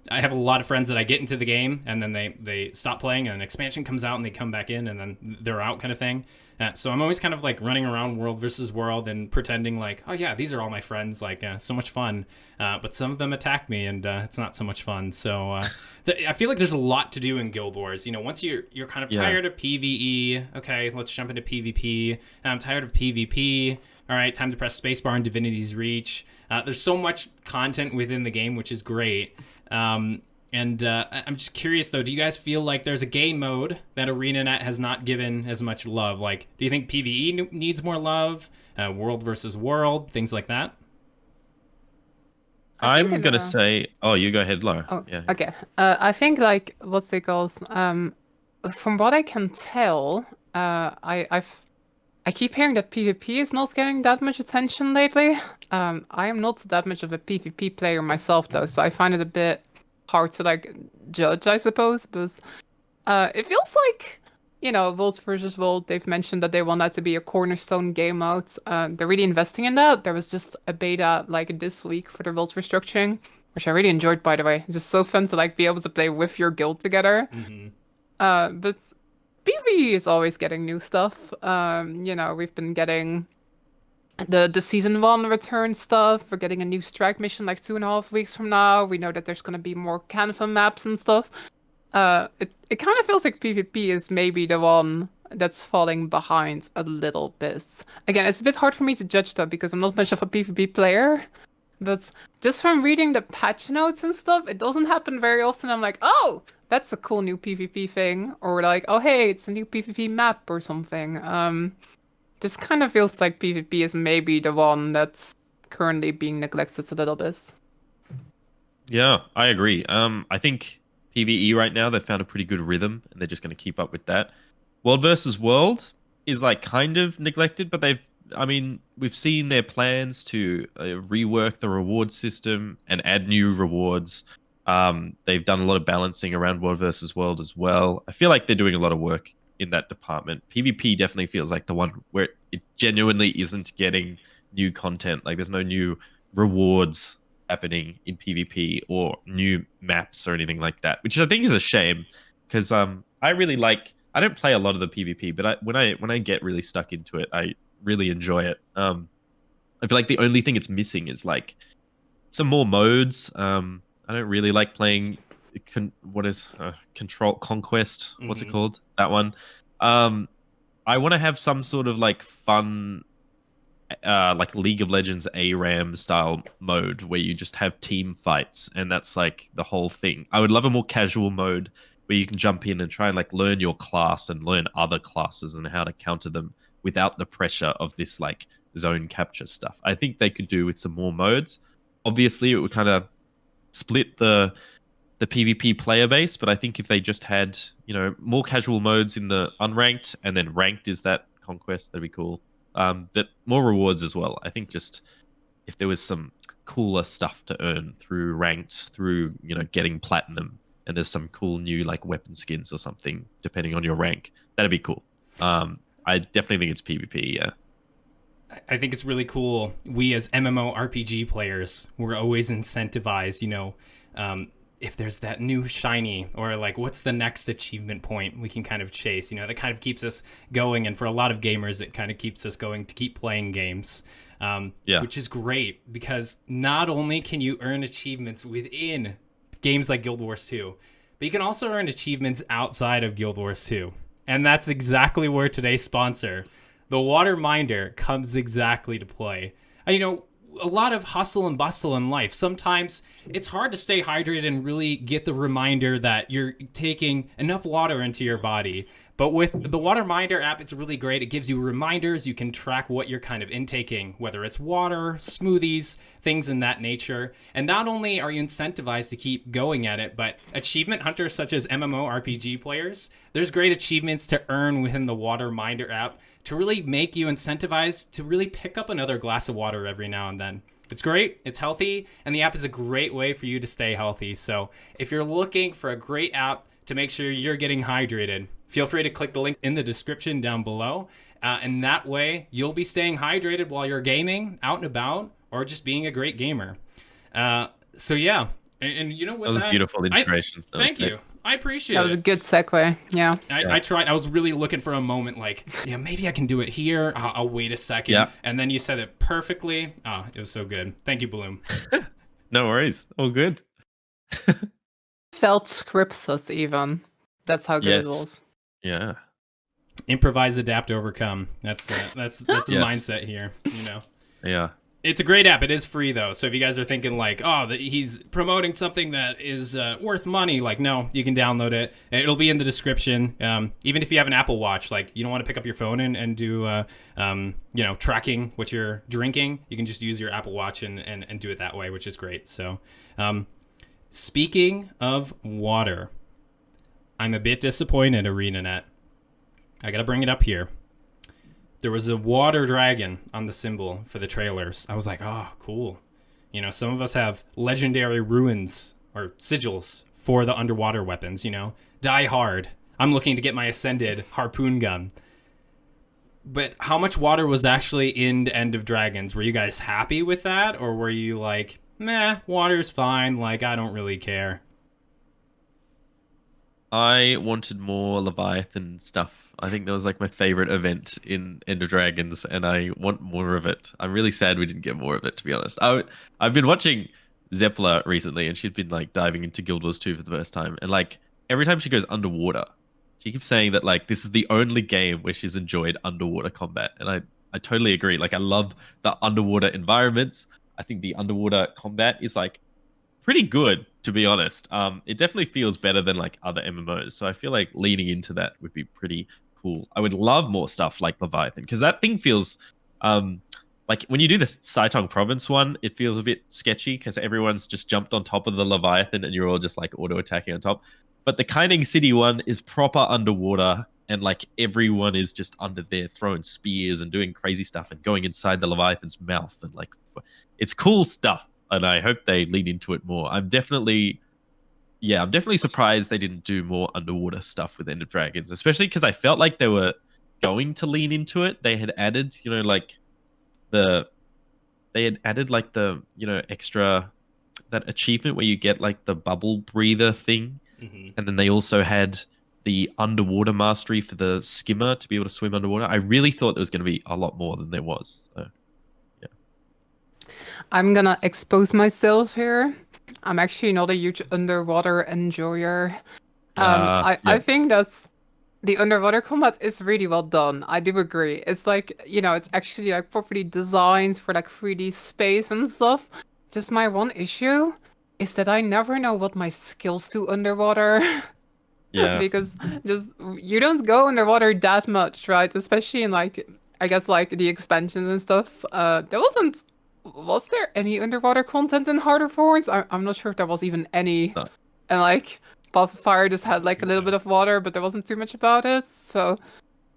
[SPEAKER 1] I have a lot of friends that I get into the game and then they stop playing and an expansion comes out and they come back in and then they're out kind of thing. So I'm always kind of like running around world versus world and pretending like, oh yeah, these are all my friends, like so much fun. But some of them attack me and it's not so much fun. So I feel like there's a lot to do in Guild Wars. Once you're kind of tired of PvE, okay, let's jump into PvP. I'm tired of PvP. All right, time to press spacebar in Divinity's Reach. There's so much content within the game, which is great. I'm just curious, though, do you guys feel like there's a game mode that ArenaNet has not given as much love? Like, do you think PvE needs more love? World versus world, things like that?
[SPEAKER 3] I'm going to say... Oh, you go ahead, Lara.
[SPEAKER 2] Oh, yeah. Okay. I think, like, what's it called? From what I can tell, I keep hearing that PvP is not getting that much attention lately. I am not that much of a PvP player myself, though, so I find it a bit hard to like judge, I suppose. But it feels like, World versus World, they've mentioned that they want that to be a cornerstone game mode. They're really investing in that. There was just a beta like this week for the World Restructuring, which I really enjoyed, by the way. It's just so fun to like be able to play with your guild together. But PvE is always getting new stuff. We've been getting the season 1 return stuff. We're getting a new strike mission like 2.5 weeks from now. We know that there's going to be more Canva maps and stuff. It kind of feels like PvP is maybe the one that's falling behind a little bit. Again, it's a bit hard for me to judge though, because I'm not much of a PvP player. But just from reading the patch notes and stuff, it doesn't happen very often. I'm like, oh, that's a cool new PvP thing. Or like, oh, hey, it's a new PvP map or something. This kind of feels like PvP is maybe the one that's currently being neglected a little bit.
[SPEAKER 3] Yeah, I agree. I think PvE right now, they've found a pretty good rhythm and they're just going to keep up with that. World versus World is like kind of neglected, but we've seen their plans to rework the reward system and add new rewards. They've done a lot of balancing around World versus World as well. I feel like they're doing a lot of work in that department. PvP definitely feels like the one where it genuinely isn't getting new content. Like there's no new rewards happening in PvP or new maps or anything like that, which I think is a shame because I don't play a lot of the PvP, but when I get really stuck into it, I really enjoy it. I feel like the only thing it's missing is like some more modes. I don't really like playing Control Conquest. What's it called? That one. I want to have some sort of like fun, like League of Legends ARAM style mode where you just have team fights, and that's like the whole thing. I would love a more casual mode where you can jump in and try and like learn your class and learn other classes and how to counter them without the pressure of this like zone capture stuff. I think they could do with some more modes. Obviously, it would kind of split the PvP player base, but I think if they just had, more casual modes in the unranked and then ranked is that conquest, that'd be cool. But more rewards as well. I think just if there was some cooler stuff to earn through ranked, through, getting platinum, and there's some cool new like weapon skins or something, depending on your rank, that'd be cool. I definitely think it's PvP, yeah.
[SPEAKER 1] I think it's really cool. We as MMORPG players, we're always incentivized, if there's that new shiny or like what's the next achievement point we can kind of chase, that kind of keeps us going. And for a lot of gamers, it kind of keeps us going to keep playing games, which is great because not only can you earn achievements within games like Guild Wars 2, but you can also earn achievements outside of Guild Wars 2. And that's exactly where today's sponsor, the WaterMinder, comes exactly to play. And, a lot of hustle and bustle in life. Sometimes it's hard to stay hydrated and really get the reminder that you're taking enough water into your body. But with the WaterMinder app, it's really great. It gives you reminders. You can track what you're kind of intaking, whether it's water, smoothies, things in that nature. And not only are you incentivized to keep going at it, but achievement hunters such as MMORPG players, there's great achievements to earn within the WaterMinder app to really make you incentivized to really pick up another glass of water every now and then. It's great, it's healthy, and the app is a great way for you to stay healthy. So if you're looking for a great app to make sure you're getting hydrated, feel free to click the link in the description down below. And that way, you'll be staying hydrated while you're gaming, out and about, or just being a great gamer. So yeah, and you know what?
[SPEAKER 3] That was a beautiful integration.
[SPEAKER 1] Thank you. I appreciate it.
[SPEAKER 2] That was a good segue. Yeah.
[SPEAKER 1] I tried. I was really looking for a moment like, yeah, maybe I can do it here. I'll wait a second.
[SPEAKER 3] Yeah.
[SPEAKER 1] And then you said it perfectly. Oh, it was so good. Thank you, Bloom.
[SPEAKER 3] No worries. All good.
[SPEAKER 2] Felt scriptless even. That's how good it was.
[SPEAKER 3] Yeah.
[SPEAKER 1] Improvise, adapt, overcome. That's the mindset here. You know.
[SPEAKER 3] Yeah.
[SPEAKER 1] It's a great app. It is free though. So if you guys are thinking like, oh, he's promoting something that is worth money, like, no, you can download it. It'll be in the description. Even if you have an Apple Watch, like you don't want to pick up your phone and do, tracking what you're drinking, you can just use your Apple Watch and do it that way, which is great. So, speaking of water, I'm a bit disappointed, ArenaNet. I got to bring it up here. There was a water dragon on the symbol for the trailers. I was like, oh, cool. You know, some of us have legendary ruins or sigils for the underwater weapons, you know. Die hard. I'm looking to get my ascended harpoon gun. But how much water was actually in End of Dragons? Were you guys happy with that? Or were you like, meh, water's fine, like, I don't really care?
[SPEAKER 3] I wanted more Leviathan stuff. I think that was like my favorite event in End of Dragons, and I want more of it. I'm really sad we didn't get more of it, to be honest. I've been watching Zeppler recently, and she'd been like diving into Guild Wars 2 for the first time, and like every time she goes underwater, she keeps saying that like this is the only game where she's enjoyed underwater combat, and I totally agree. Like I love the underwater environments. I think the underwater combat is like pretty good, to be honest. It definitely feels better than like other MMOs. So I feel like leaning into that would be pretty cool. I would love more stuff like Leviathan, because that thing feels like when you do the Saitong province one, it feels a bit sketchy because everyone's just jumped on top of the Leviathan and you're all just like auto attacking on top. But the Kaining City one is proper underwater, and like everyone is just under there throwing spears and doing crazy stuff and going inside the Leviathan's mouth, and like it's cool stuff. And I hope they lean into it more. I'm definitely surprised they didn't do more underwater stuff with End of Dragons, especially because I felt like they were going to lean into it. They had added, extra that achievement where you get like the bubble breather thing, and then they also had the underwater mastery for the skimmer to be able to swim underwater. I really thought there was going to be a lot more than there was. So.
[SPEAKER 2] I'm gonna expose myself here. I'm actually not a huge underwater enjoyer. I think that's the underwater combat is really well done. I do agree. It's like, it's actually like properly designed for like 3D space and stuff. Just my one issue is that I never know what my skills do underwater.
[SPEAKER 3] Yeah.
[SPEAKER 2] Because just you don't go underwater that much, right? Especially in like, I guess like the expansions and stuff. Was there any underwater content in Harder Force? I'm not sure if there was even any.
[SPEAKER 3] No.
[SPEAKER 2] And like, Path of Fire just had like a little bit of water, but there wasn't too much about it. So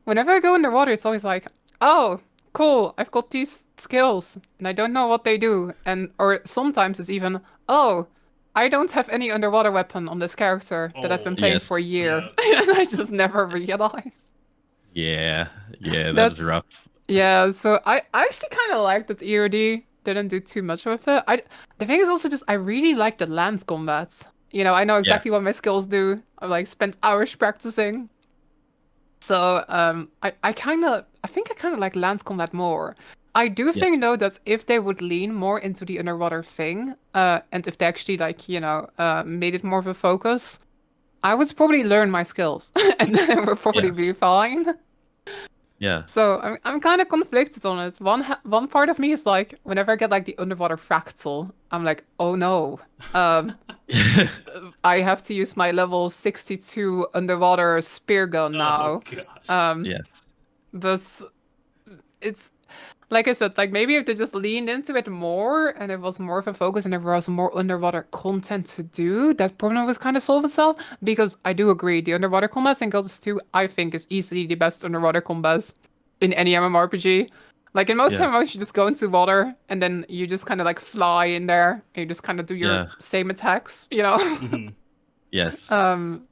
[SPEAKER 2] whenever I go underwater, it's always like, oh, cool, I've got these skills and I don't know what they do. Or sometimes it's even, oh, I don't have any underwater weapon on this character that I've been playing for a year. And I just never realized.
[SPEAKER 3] Yeah, that's rough.
[SPEAKER 2] Yeah, so I actually kind of liked that EOD didn't do too much with it. The thing is also just I really like the lance combats. I know exactly what my skills do. I've like spent hours practicing. So I think I kind of like lance combat more. I do think though that if they would lean more into the underwater thing, and if they actually like made it more of a focus, I would probably learn my skills, and then it would probably be fine.
[SPEAKER 3] Yeah.
[SPEAKER 2] So I'm kind of conflicted on it. One part of me is like, whenever I get like the underwater fractal, I'm like, oh no. I have to use my level 62 underwater spear gun
[SPEAKER 1] Oh
[SPEAKER 2] now.
[SPEAKER 1] gosh.
[SPEAKER 3] Yes.
[SPEAKER 2] But it's like I said, like maybe if they just leaned into it more and it was more of a focus and there was more underwater content to do, that problem would kind of solve itself. Because I do agree, the underwater combats in Guild Wars 2, I think, is easily the best underwater combats in any MMORPG. Like in most
[SPEAKER 3] Yeah.
[SPEAKER 2] MMOs, you just go into water and then you just kind of like fly in there and you just kind of do your
[SPEAKER 3] Yeah.
[SPEAKER 2] same attacks, you know?
[SPEAKER 1] Mhm.
[SPEAKER 3] Yes.
[SPEAKER 1] Some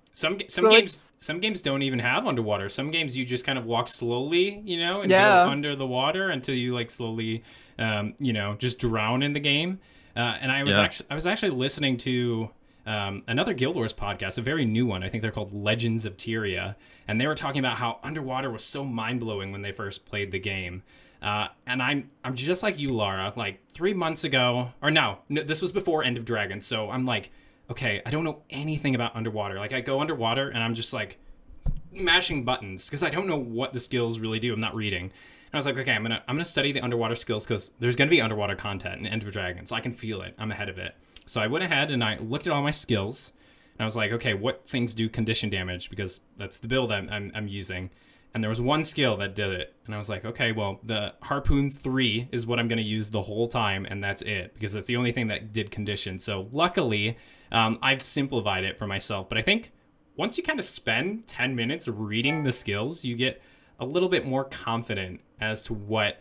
[SPEAKER 2] So
[SPEAKER 1] games don't even have underwater. Some games you just kind of walk slowly, and go
[SPEAKER 2] yeah.
[SPEAKER 1] under the water until you like slowly, just drown in the game. And I
[SPEAKER 3] Yeah.
[SPEAKER 1] was actually listening to another Guild Wars podcast, a very new one. I think they're called Legends of Tyria, and they were talking about how underwater was so mind blowing when they first played the game. And I'm just like you, Lara. Like 3 months ago, or no, this was before End of Dragon. So I'm like, okay, I don't know anything about underwater. Like I go underwater and I'm just like mashing buttons because I don't know what the skills really do. I'm not reading. And I was like, okay, I'm gonna study the underwater skills because there's gonna be underwater content in End of Dragons. I can feel it. I'm ahead of it. So I went ahead and I looked at all my skills and I was like, okay, what things do condition damage? Because that's the build I'm using. And there was one skill that did it. And I was like, okay, well, the Harpoon 3 is what I'm going to use the whole time, and that's it, because that's the only thing that did condition. So luckily, I've simplified it for myself. But I think once you kind of spend 10 minutes reading the skills, you get a little bit more confident as to what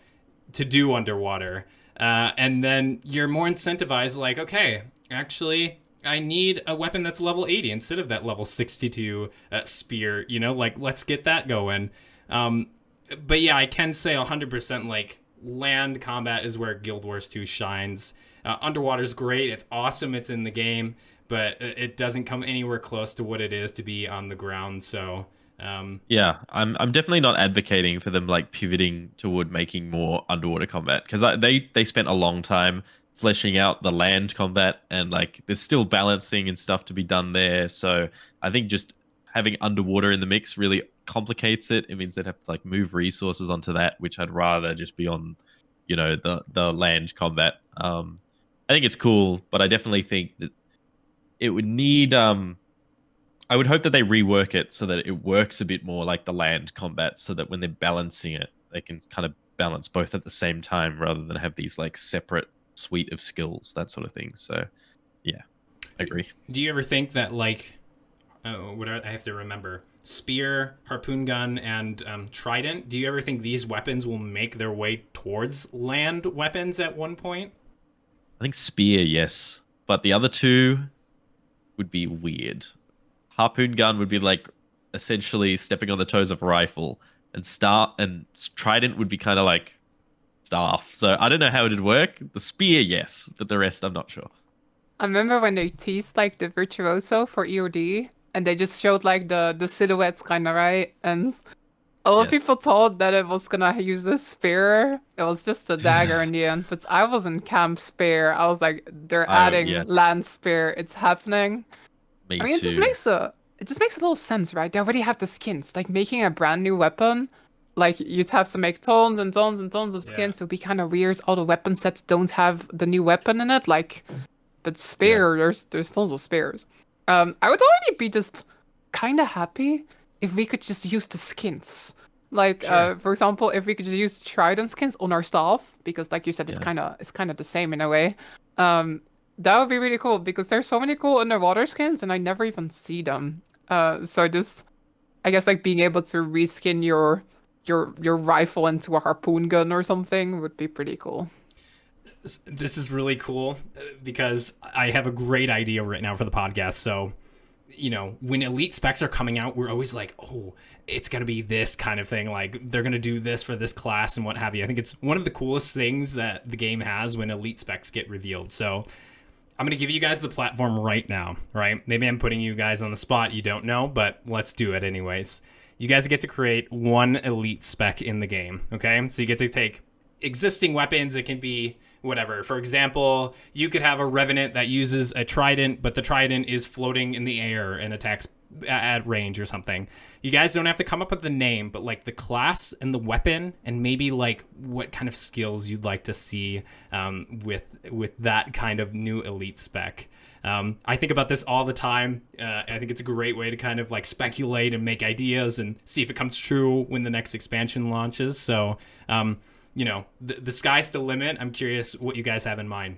[SPEAKER 1] to do underwater. And then you're more incentivized, like, okay, actually, I need a weapon that's level 80 instead of that level 62 spear, like, let's get that going. But yeah, I can say 100% like land combat is where Guild Wars 2 shines. Underwater's great. It's awesome. It's in the game, but it doesn't come anywhere close to what it is to be on the ground. So,
[SPEAKER 3] Yeah, I'm definitely not advocating for them like pivoting toward making more underwater combat because they spent a long time fleshing out the land combat and like there's still balancing and stuff to be done there. So I think just having underwater in the mix really complicates it. It means they'd have to like move resources onto that, which I'd rather just be on, the land combat. I think it's cool, but I definitely think that it would need I would hope that they rework it so that it works a bit more like the land combat, so that when they're balancing it, they can kind of balance both at the same time rather than have these like separate suite of skills, that sort of thing. So, yeah, I agree.
[SPEAKER 1] do you ever think that like, what I have to remember? Spear, harpoon gun, and trident. Do you ever think these weapons will make their way towards land weapons at one point?
[SPEAKER 3] I think spear, yes, but the other two would be weird. Harpoon gun would be like essentially stepping on the toes of rifle, and trident would be kind of like staff. So I don't know how it'd work. The spear, yes, but the rest, I'm not sure.
[SPEAKER 2] I remember when they teased like the Virtuoso for EOD and they just showed like the silhouettes kind of, right? And a lot of
[SPEAKER 3] Yes.
[SPEAKER 2] people thought that it was gonna use a spear. It was just a dagger in the end. But I was in camp spear. I was like, they're adding
[SPEAKER 3] Yeah,
[SPEAKER 2] land spear. It's happening.
[SPEAKER 3] me
[SPEAKER 2] I mean,
[SPEAKER 3] too.
[SPEAKER 2] it just makes a little sense, right? They already have the skins. Like making a brand new weapon, like you'd have to make tons and tons and tons of skins. So it'd be kind of weird. All the weapon sets don't have the new weapon in it. Like, but spear, there's tons of spears. I would already be just kind of happy if we could just use the skins. Like,
[SPEAKER 1] Sure.
[SPEAKER 2] for example, if we could just use trident skins on our staff, because like you said,
[SPEAKER 3] Yeah.
[SPEAKER 2] it's kind of the same in a way. That would be really cool because there's so many cool underwater skins and I never even see them. So just, I guess like being able to reskin your rifle into a harpoon gun or something would be pretty cool.
[SPEAKER 1] This is really cool because I have a great idea right now for the podcast. So, when elite specs are coming out, we're always like, oh, it's going to be this kind of thing. Like, they're going to do this for this class and what have you. I think it's one of the coolest things that the game has when elite specs get revealed. So, I'm going to give you guys the platform right now, right? Maybe I'm putting you guys on the spot. You don't know, but let's do it anyways. You guys get to create one elite spec in the game, okay? So you get to take existing weapons. It can be whatever. For example, you could have a revenant that uses a trident, but the trident is floating in the air and attacks at range or something. You guys don't have to come up with the name, but like the class and the weapon, and maybe like what kind of skills you'd like to see with that kind of new elite spec. I think about this all the time. I think it's a great way to kind of like speculate and make ideas and see if it comes true when the next expansion launches. So, the sky's the limit. I'm curious what you guys have in mind.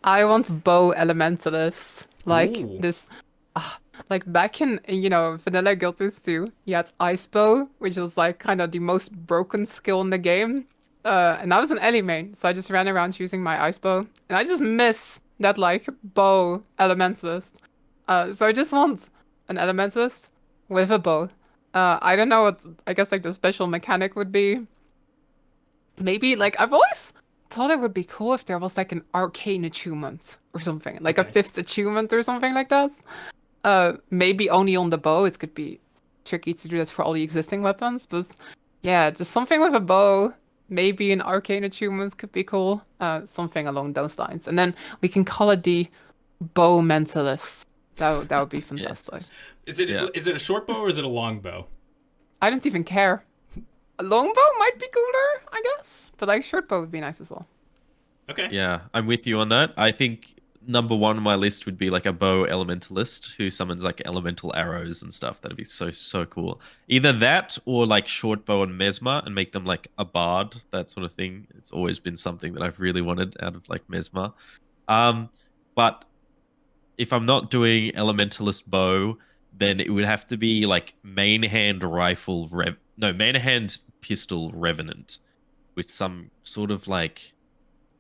[SPEAKER 2] I want bow elementalists. Like
[SPEAKER 1] Ooh.
[SPEAKER 2] this. Like back in, Vanilla Guild Wars 2, you had Ice Bow, which was like kind of the most broken skill in the game. And I was an Ellie main, so I just ran around using my Ice Bow. And I just miss that like bow elementalist. So I just want an elementalist with a bow. I don't know what, I guess like the special mechanic would be. Maybe like I've always thought it would be cool if there was like an arcane achievement or something, like a fifth achievement or something like that. Maybe only on the bow. It could be tricky to do that for all the existing weapons, but yeah, just something with a bow. Maybe an arcane achievement could be cool. Something along those lines, and then we can call it the bow mentalist. That would be fantastic.
[SPEAKER 3] Yes.
[SPEAKER 1] Is it a short bow or is it a long bow?
[SPEAKER 2] I don't even care. A long bow might be cooler, I guess, but like short bow would be nice as well.
[SPEAKER 1] Okay.
[SPEAKER 3] Yeah, I'm with you on that. I think number one on my list would be like a bow elementalist who summons like elemental arrows and stuff. That'd be so cool. Either that or like short bow and mesmer and make them like a bard, that sort of thing. It's always been something that I've really wanted out of like mesmer. But if I'm not doing elementalist bow, then it would have to be like main hand pistol revenant with some sort of like,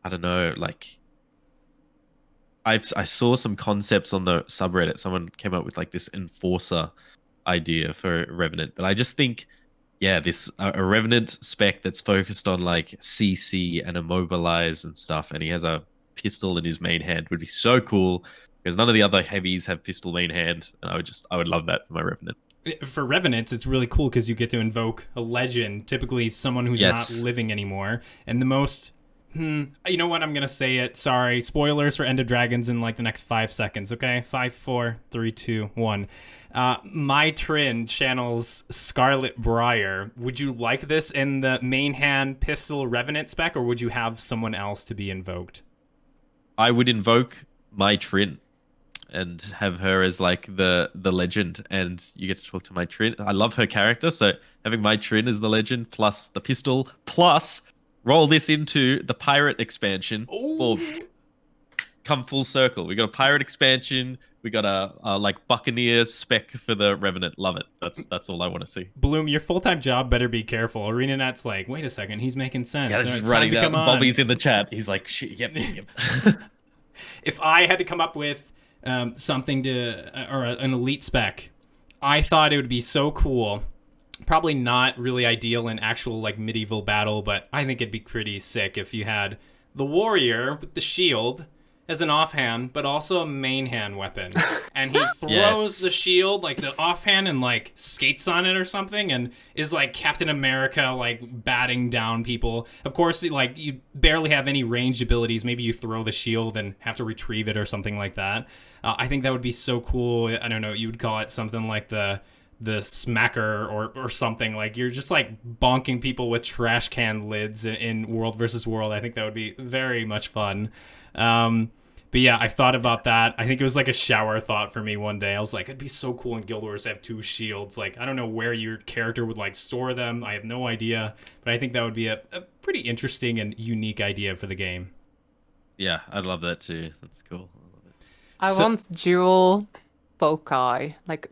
[SPEAKER 3] I don't know, like I saw some concepts on the subreddit. Someone came up with like this enforcer idea for Revenant, but I just think, yeah, this a Revenant spec that's focused on like CC and immobilize and stuff, and he has a pistol in his main hand would be so cool because none of the other heavies have pistol main hand, and I would love that for my Revenant.
[SPEAKER 1] For Revenants, it's really cool because you get to invoke a legend, typically someone who's not living anymore, and the most. You know what? I'm gonna say it. Sorry. Spoilers for End of Dragons in like the next 5 seconds. Okay, 5, 4, 3, 2, 1. My Trin channels Scarlet Briar. Would you like this in the main hand pistol Revenant spec, or would you have someone else to be invoked?
[SPEAKER 3] I would invoke my Trin and have her as like the legend, and you get to talk to my Trin. I love her character, so having my Trin as the legend plus the pistol plus. Roll this into the pirate expansion. Or come full circle. We got a pirate expansion. We got a like Buccaneer spec for the Revenant. Love it. That's all I want to see.
[SPEAKER 1] Bloom, your full-time job better be careful. ArenaNet's like, wait a second, he's making sense.
[SPEAKER 3] Yeah, this is running down. Bobby's in the chat. He's like, shit, yep.
[SPEAKER 1] If I had to come up with something to, or an elite spec, I thought it would be so cool. Probably not really ideal in actual like medieval battle, but I think it'd be pretty sick if you had the warrior with the shield as an offhand, but also a main hand weapon. And he throws the shield, like the offhand, and like skates on it or something, and is like Captain America, like batting down people. Of course, like you barely have any ranged abilities. Maybe you throw the shield and have to retrieve it or something like that. I think that would be so cool. I don't know, you would call it something like the smacker or something. Like you're just like bonking people with trash can lids in World versus World. I think that would be very much fun. But yeah, I thought about that. I think it was like a shower thought for me one day. I was like, it'd be so cool in Guild Wars to have 2 shields. Like, I don't know where your character would like store them. I have no idea, but I think that would be a pretty interesting and unique idea for the game.
[SPEAKER 3] Yeah, I'd love that too. That's cool. I love it.
[SPEAKER 2] I want dual foci, like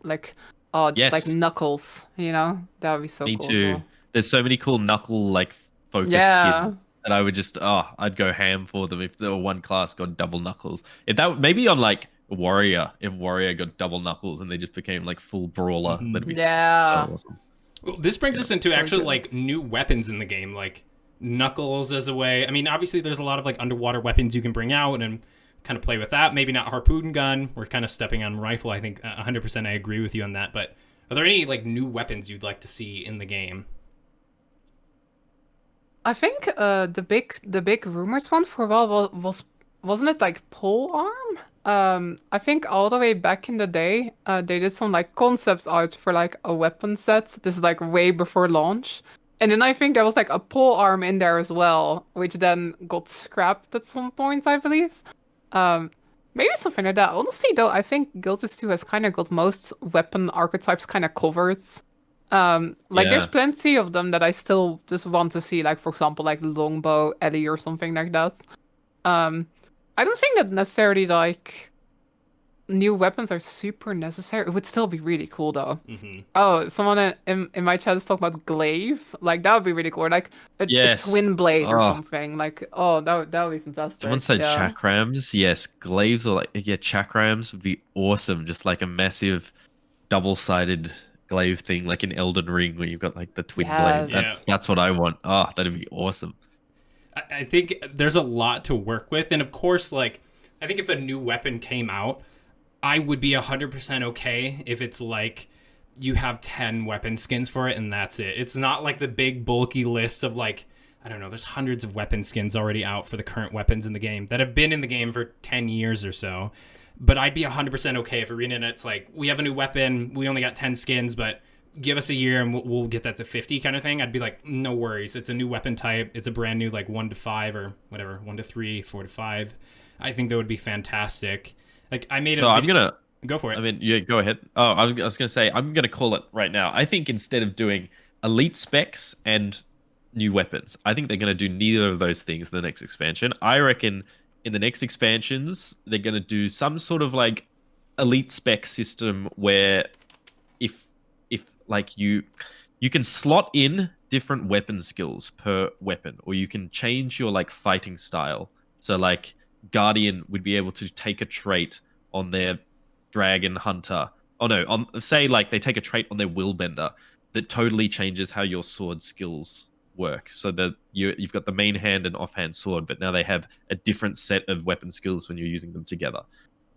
[SPEAKER 2] just like Knuckles, that would be so
[SPEAKER 3] Me
[SPEAKER 2] cool.
[SPEAKER 3] too. There's so many cool Knuckle like focus skins that I would just I'd go ham for them if there were one class got double Knuckles. If that maybe on like Warrior, if Warrior got double Knuckles and they just became like full brawler, that'd be so awesome.
[SPEAKER 1] Well, this brings us into actually like new weapons in the game, like Knuckles as a way. I mean, obviously there's a lot of like underwater weapons you can bring out and kind of play with that. Maybe not harpoon gun. We're kind of stepping on rifle. I think 100% I agree with you on that. But are there any like new weapons you'd like to see in the game?
[SPEAKER 2] I think the big rumors one for a while wasn't it like pole arm? I think all the way back in the day, they did some like concepts art for like a weapon set. This is like way before launch. And then I think there was like a pole arm in there as well, which then got scrapped at some point, I believe. Maybe something like that. Honestly, though, I think Guiltis 2 has kind of got most weapon archetypes kind of covered. Like there's
[SPEAKER 3] Yeah.
[SPEAKER 2] plenty of them that I still just want to see, like for example, like Longbow, Ellie, or something like that. Um, I don't think that necessarily like new weapons are super necessary. It would still be really cool though.
[SPEAKER 1] Hmm.
[SPEAKER 2] Oh, someone in my chat is talking about glaive. Like that would be really cool. Or, like a
[SPEAKER 3] Yes.
[SPEAKER 2] twin blade or
[SPEAKER 3] Oh,
[SPEAKER 2] something. Like oh, that would be
[SPEAKER 3] someone
[SPEAKER 2] fantastic.
[SPEAKER 3] said
[SPEAKER 2] Yeah.
[SPEAKER 3] chakrams. Yes, glaives or like yeah, chakrams would be awesome. Just like a massive double-sided glaive thing, like in Elden Ring, where you've got like the twin blade.
[SPEAKER 2] Yes.
[SPEAKER 1] Yeah.
[SPEAKER 3] That's what I want. Oh, that'd be awesome.
[SPEAKER 1] I think there's a lot to work with, and of course, like I think if a new weapon came out, I would be 100% okay if it's like you have 10 weapon skins for it and that's it. It's not like the big bulky list of like, I don't know, there's hundreds of weapon skins already out for the current weapons in the game that have been in the game for 10 years or so. But I'd be 100% okay if ArenaNet's like, we have a new weapon, we only got 10 skins, but give us a year and we'll get that to 50 kind of thing. I'd be like, no worries. It's a new weapon type. It's a brand new like 1 to 5 or whatever, 1 to 3, 4 to 5. I think that would be fantastic. Like I made a
[SPEAKER 3] So I'm gonna.
[SPEAKER 1] go for it.
[SPEAKER 3] I mean, yeah, go ahead. Oh, I was gonna say I'm gonna call it right now. I think instead of doing elite specs and new weapons, I think they're gonna do neither of those things in the next expansion. I reckon in the next expansions they're gonna do some sort of like elite spec system where if like you can slot in different weapon skills per weapon, or you can change your like fighting style. So like Guardian would be able to take a trait on their Dragon Hunter. Oh no, on say like they take a trait on their Willbender that totally changes how your sword skills work. So that you've got the main hand and offhand sword, but now they have a different set of weapon skills when you're using them together.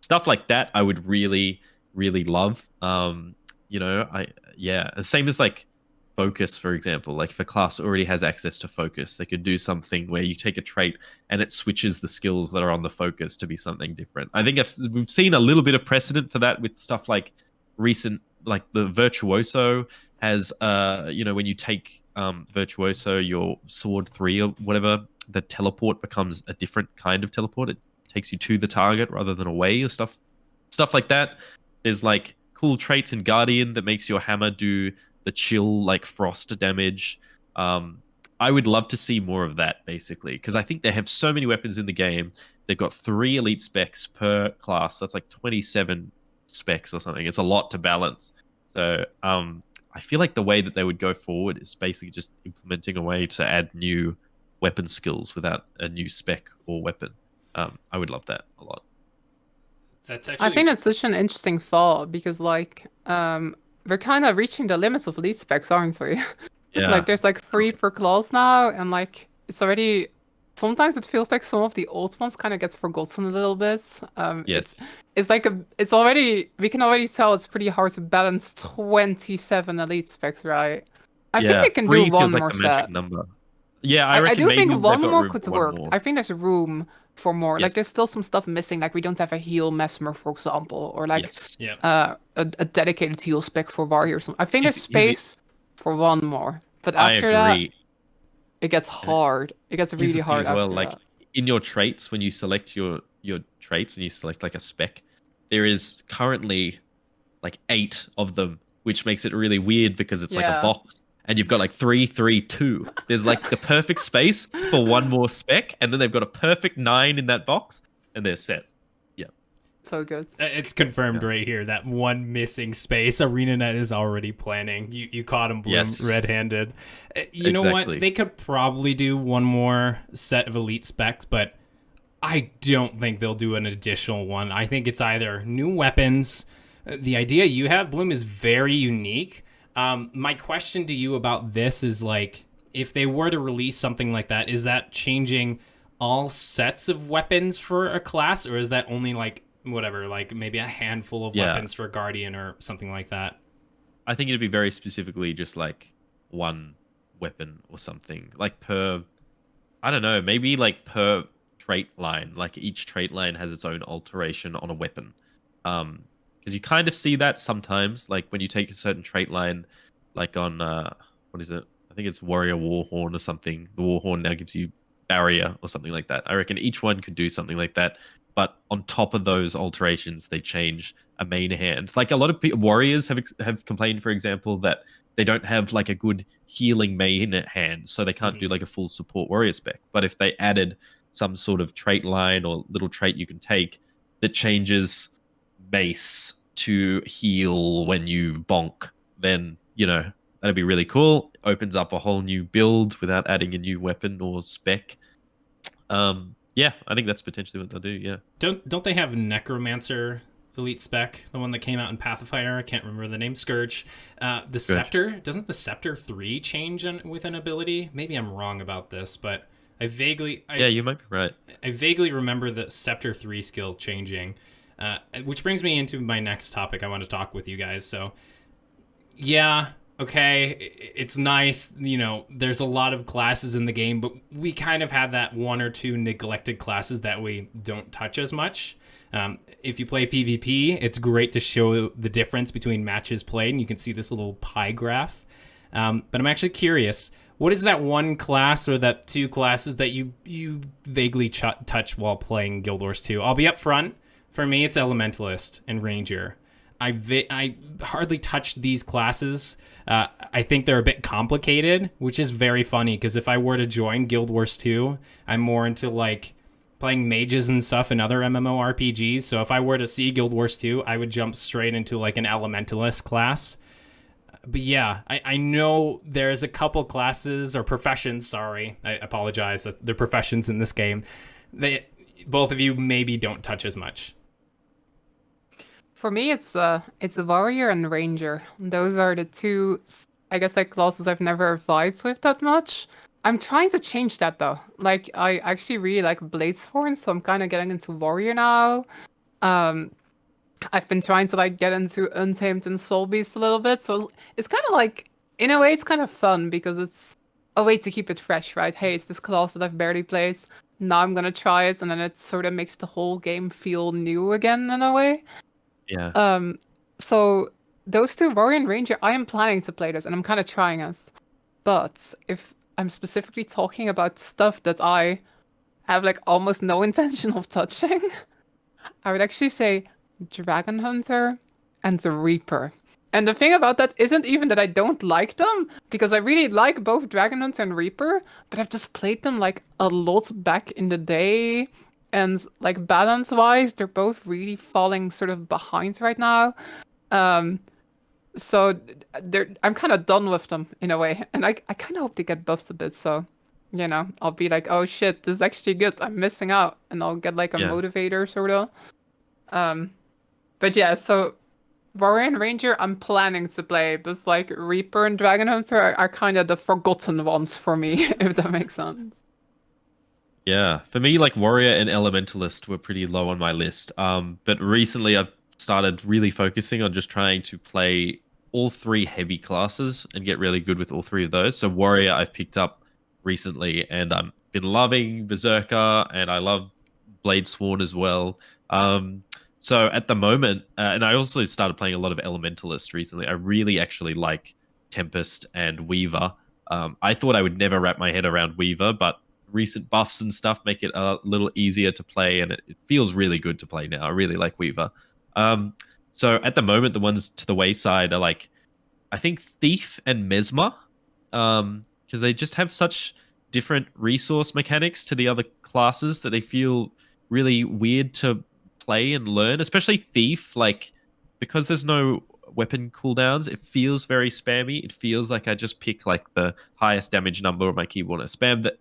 [SPEAKER 3] Stuff like that I would really, really love. I yeah, the same as like focus, for example. Like if a class already has access to focus, they could do something where you take a trait and it switches the skills that are on the focus to be something different. I think we've seen a little bit of precedent for that with stuff like recent, like the Virtuoso has, when you take Virtuoso, your sword 3 or whatever, the teleport becomes a different kind of teleport. It takes you to the target rather than away or stuff like that. There's like cool traits in Guardian that makes your hammer do the chill like frost damage. I would love to see more of that basically, because I think they have so many weapons in the game. They've got 3 elite specs per class. That's like 27 specs or something. It's a lot to balance. So I feel like the way that they would go forward is basically just implementing a way to add new weapon skills without a new spec or weapon. I would love that a lot.
[SPEAKER 1] That's
[SPEAKER 2] I
[SPEAKER 1] actually
[SPEAKER 2] think that's such an interesting thought because like we're kind of reaching the limits of lead specs, aren't we?
[SPEAKER 3] Yeah.
[SPEAKER 2] Like there's like 3 per class now, and like it's already sometimes it feels like some of the old ones kind of gets forgotten a little bit.
[SPEAKER 3] Yes.
[SPEAKER 2] It's like it's already we can already tell it's pretty hard to balance 27 elite specs, right? I think they can
[SPEAKER 3] 3
[SPEAKER 2] do
[SPEAKER 3] feels
[SPEAKER 2] one
[SPEAKER 3] like
[SPEAKER 2] more
[SPEAKER 3] the magic
[SPEAKER 2] set.
[SPEAKER 3] number. Yeah, I
[SPEAKER 2] I
[SPEAKER 3] reckon
[SPEAKER 2] do
[SPEAKER 3] maybe
[SPEAKER 2] think
[SPEAKER 3] they've
[SPEAKER 2] one
[SPEAKER 3] got
[SPEAKER 2] more
[SPEAKER 3] room
[SPEAKER 2] could
[SPEAKER 3] for one
[SPEAKER 2] work.
[SPEAKER 3] more.
[SPEAKER 2] I think there's room for more. Like
[SPEAKER 3] Yes.
[SPEAKER 2] there's still some stuff missing. Like we don't have a heal mesmer, for example, or like
[SPEAKER 3] Yes.
[SPEAKER 1] yeah.
[SPEAKER 2] a dedicated heal spec for warrior or something. I think there's
[SPEAKER 3] Here's the-
[SPEAKER 2] space for one more. But
[SPEAKER 3] I
[SPEAKER 2] after that,
[SPEAKER 3] agree.
[SPEAKER 2] it gets hard. It gets
[SPEAKER 3] Here's
[SPEAKER 2] really
[SPEAKER 3] the thing
[SPEAKER 2] hard
[SPEAKER 3] as well,
[SPEAKER 2] after
[SPEAKER 3] like
[SPEAKER 2] that.
[SPEAKER 3] in your traits, when you select your traits and you select like a spec, there is currently like 8 of them, which makes it really weird because it's like a
[SPEAKER 2] Yeah.
[SPEAKER 3] box and you've got like 3, 3, 2. There's like the perfect space for one more spec, and then they've got a perfect 9 in that box, and they're set. Yeah.
[SPEAKER 2] So good.
[SPEAKER 1] It's confirmed right here that one missing space ArenaNet is already planning. You caught him, Bloom,
[SPEAKER 3] Yes.
[SPEAKER 1] red-handed. You know what?
[SPEAKER 3] Exactly.
[SPEAKER 1] They could probably do one more set of elite specs, but I don't think they'll do an additional one. I think it's either new weapons. The idea you have, Bloom, is very unique. My question to you about this is like, if they were to release something like that, is that changing all sets of weapons for a class, or is that only like whatever, like maybe a handful of
[SPEAKER 3] Yeah.
[SPEAKER 1] weapons for Guardian or something like that?
[SPEAKER 3] I think it'd be very specifically just like one weapon or something. Like per, I don't know, maybe like per trait line. Like each trait line has its own alteration on a weapon. Because you kind of see that sometimes, like when you take a certain trait line, like on what is it? I think it's Warrior Warhorn or something. The Warhorn now gives you barrier or something like that. I reckon each one could do something like that. but on top of those alterations, they change a main hand. Like a lot of warriors have complained, for example, that they don't have like a good healing main hand, so they can't do like a full support warrior spec. But if they added some sort of trait line or little trait you can take that changes mace to heal when you bonk, then that'd be really cool. Opens up a whole new build without adding a new weapon or spec. Yeah, I think that's potentially what they'll do. Yeah.
[SPEAKER 1] Don't they have Necromancer elite spec, the one that came out in Path of Fire? I can't remember the name. Scourge. The Scepter, doesn't the Scepter 3 change with an ability? Maybe I'm wrong about this, but yeah,
[SPEAKER 3] you might be right.
[SPEAKER 1] I vaguely remember the Scepter 3 skill changing, which brings me into my next topic I want to talk with you guys. So, yeah, okay, it's nice, there's a lot of classes in the game, but we kind of have that one or two neglected classes that we don't touch as much. If you play PvP, it's great to show the difference between matches played, and you can see this little pie graph. But I'm actually curious, what is that one class or that two classes that you vaguely touch while playing Guild Wars 2? I'll be up front. For me, it's Elementalist and Ranger. I hardly touch these classes. I think they're a bit complicated, which is very funny, because if I were to join Guild Wars 2, I'm more into like playing mages and stuff in other MMORPGs. So if I were to see Guild Wars 2, I would jump straight into like an Elementalist class. But yeah, I know there's a couple classes or professions, sorry, I apologize, that they're professions in this game, both of you maybe don't touch as much.
[SPEAKER 2] For me, it's a warrior and ranger. Those are the two, I guess, like classes I've never vibed with that much. I'm trying to change that though. Like, I actually really like Bladesworn, so I'm kind of getting into warrior now. I've been trying to like get into Untamed and Soul Beast a little bit, so it's kind of like, in a way, it's kind of fun because it's a way to keep it fresh, right? Hey, it's this class that I've barely played. Now I'm gonna try it, and then it sort of makes the whole game feel new again in a way.
[SPEAKER 3] Yeah.
[SPEAKER 2] So those two, Warrior and Ranger, I am planning to play those, and I'm kind of trying us. But if I'm specifically talking about stuff that I have like almost no intention of touching, I would actually say Dragon Hunter and the Reaper. And the thing about that isn't even that I don't like them, because I really like both Dragon Hunter and Reaper, but I've just played them like a lot back in the day. And like balance-wise, they're both really falling sort of behind right now. So I'm kind of done with them in a way. And I kind of hope they get buffed a bit, so, I'll be like, oh shit, this is actually good. I'm missing out. And I'll get like a motivator, sort of. But yeah, so Warrior and Ranger, I'm planning to play, but like Reaper and Dragon Hunter are kind of the forgotten ones for me, if that makes sense.
[SPEAKER 3] Yeah, for me, like Warrior and Elementalist were pretty low on my list. But recently I've started really focusing on just trying to play all three heavy classes and get really good with all three of those. So Warrior I've picked up recently, and I've been loving Berserker, and I love Bladesworn as well. So at the moment, and I also started playing a lot of Elementalist recently. I really actually like Tempest and Weaver. I thought I would never wrap my head around Weaver, but recent buffs and stuff make it a little easier to play, and it feels really good to play now. I really like Weaver. So at the moment, the ones to the wayside are like, I think Thief and Mesmer, because they just have such different resource mechanics to the other classes that they feel really weird to play and learn, especially Thief, like, because there's no weapon cooldowns, it feels very spammy. It feels like I just pick like the highest damage number on my keyboard and spam that.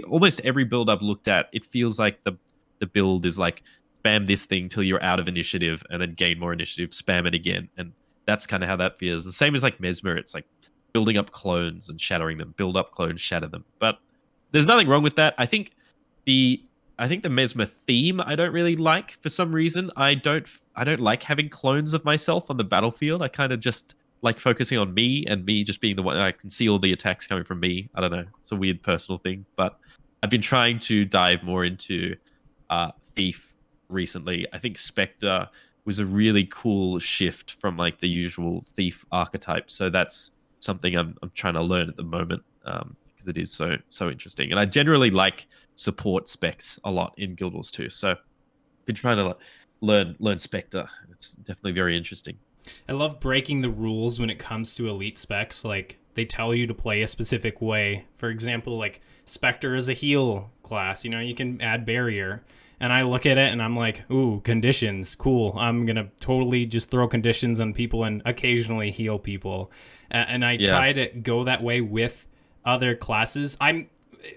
[SPEAKER 3] Almost every build I've looked at, it feels like the build is like spam this thing till you're out of initiative and then gain more initiative, spam it again. And that's kind of how that feels. The same as like Mesmer, it's like building up clones and shattering them, build up clones, shatter them. But there's nothing wrong with that. I think the Mesmer theme I don't really like for some reason. I don't like having clones of myself on the battlefield. I kind of just like focusing on me, and me just being the one I can see all the attacks coming from me. I don't know. It's a weird personal thing, but I've been trying to dive more into Thief recently. I think Spectre was a really cool shift from like the usual Thief archetype. So that's something I'm trying to learn at the moment. Because it is so interesting, and I generally like support specs a lot in Guild Wars 2. So been trying to learn Spectre. It's definitely very interesting.
[SPEAKER 1] I love breaking the rules when it comes to elite specs. Like, they tell you to play a specific way. For example, like, Spectre is a heal class. You know, you can add barrier. And I look at it and I'm like, ooh, conditions, cool. I'm going to totally just throw conditions on people and occasionally heal people. And I try to go that way with other classes.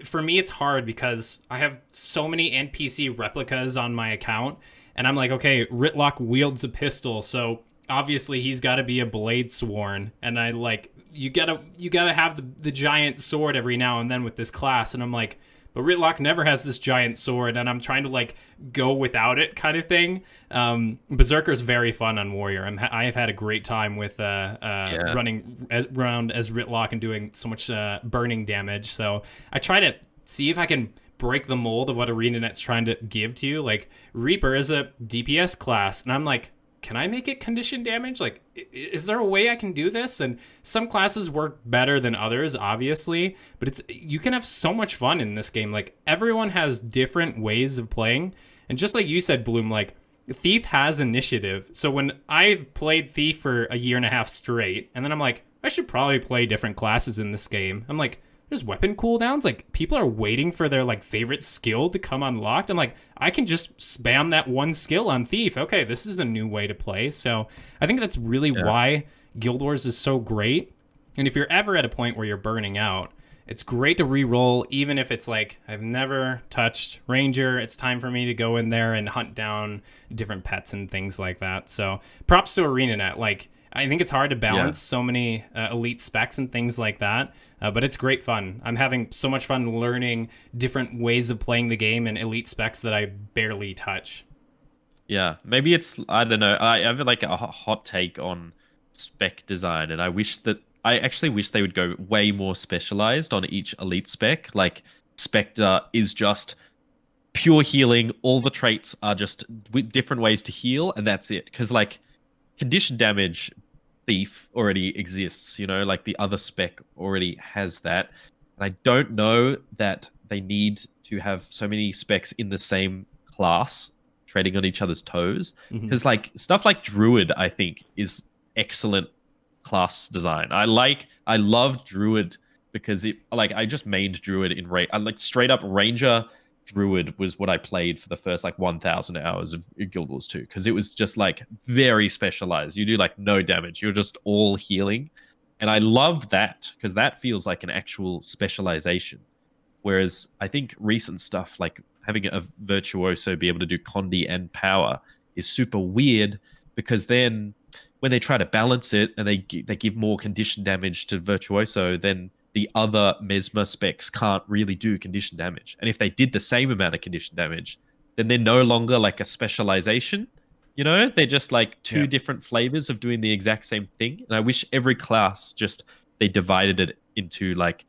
[SPEAKER 1] For me, it's hard because I have so many NPC replicas on my account. And I'm like, okay, Ritlock wields a pistol, so obviously he's got to be a blade sworn, and I like you gotta have the giant sword every now and then with this class, and I'm like, but Ritlock never has this giant sword, and I'm trying to like go without it kind of thing. Berserker's very fun on Warrior. I have had a great time with running around as Ritlock and doing so much burning damage. So I try to see if I can break the mold of what ArenaNet's trying to give to you. Like, Reaper is a DPS class, and I'm like, can I make it condition damage? Like, is there a way I can do this? And some classes work better than others, obviously, but you can have so much fun in this game. Like, everyone has different ways of playing, and just like you said, Bloom, like, Thief has initiative. So when I played Thief for a year and a half straight, and then I'm like, I should probably play different classes in this game. I'm like, there's weapon cooldowns. Like, people are waiting for their like favorite skill to come unlocked. I'm like, I can just spam that one skill on Thief. Okay, this is a new way to play. So I think that's really why Guild Wars is so great. And if you're ever at a point where you're burning out, it's great to re-roll, even if it's like, I've never touched Ranger. It's time for me to go in there and hunt down different pets and things like that. So props to ArenaNet. Like, I think it's hard to balance so many elite specs and things like that, but it's great fun. I'm having so much fun learning different ways of playing the game and elite specs that I barely touch.
[SPEAKER 3] Yeah, maybe it's, I don't know. I have like a hot take on spec design, and I actually wish they would go way more specialized on each elite spec. Like, Spectre is just pure healing. All the traits are just different ways to heal, and that's it. Because like, condition damage Thief already exists, you know, like the other spec already has that. And I don't know that they need to have so many specs in the same class treading on each other's toes. Because like stuff like Druid, I think, is excellent class design. I love Druid because I just mained Druid in I like straight up Ranger. Druid was what I played for the first like 1,000 hours of Guild Wars 2, because it was just like very specialized. You do like no damage, you're just all healing, and I love that because that feels like an actual specialization. Whereas I think recent stuff like having a virtuoso be able to do Condi and power is super weird, because then when they try to balance it and they give more condition damage to virtuoso, then the other Mesmer specs can't really do condition damage. And if they did the same amount of condition damage, then they're no longer like a specialization. You know, they're just like two different flavors of doing the exact same thing. And I wish every class they divided it into like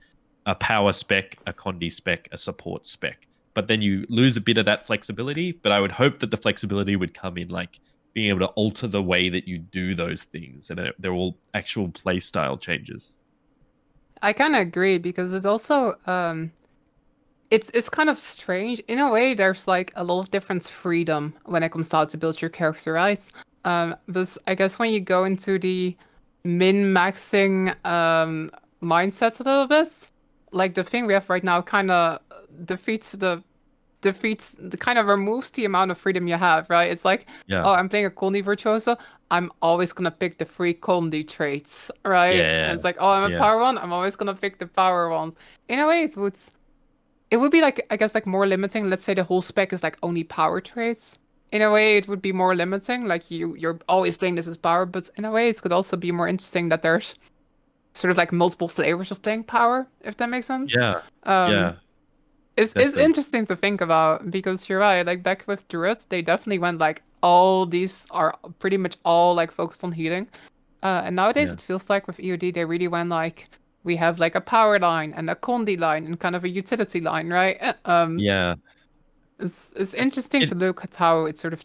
[SPEAKER 3] a power spec, a Condi spec, a support spec. But then you lose a bit of that flexibility. But I would hope that the flexibility would come in like being able to alter the way that you do those things. And they're all actual play style changes.
[SPEAKER 2] I kind of agree, because it's also it's kind of strange in a way. There's like a lot of different freedom when it comes to how to build your character, right? But I guess when you go into the min-maxing mindset a little bit, like the thing we have right now kind of defeats the kind of removes the amount of freedom you have, right? It's like, oh, I'm playing a Condi Virtuoso, I'm always gonna pick the free Condi traits, right?
[SPEAKER 3] Yeah.
[SPEAKER 2] And it's like, oh, I'm a power one, I'm always gonna pick the power ones. In a way, it would be like, I guess, like more limiting. Let's say the whole spec is like only power traits. In a way, it would be more limiting. Like you're always playing this as power, but in a way, it could also be more interesting that there's sort of like multiple flavors of playing power, if that makes sense.
[SPEAKER 3] Yeah.
[SPEAKER 2] It's interesting to think about, because you're right. Like back with Druids, they definitely went like, all these are pretty much all like focused on healing. And nowadays it feels like with EOD, they really went like, we have like a power line and a Condi line and kind of a utility line, right? It's interesting to look at how it sort of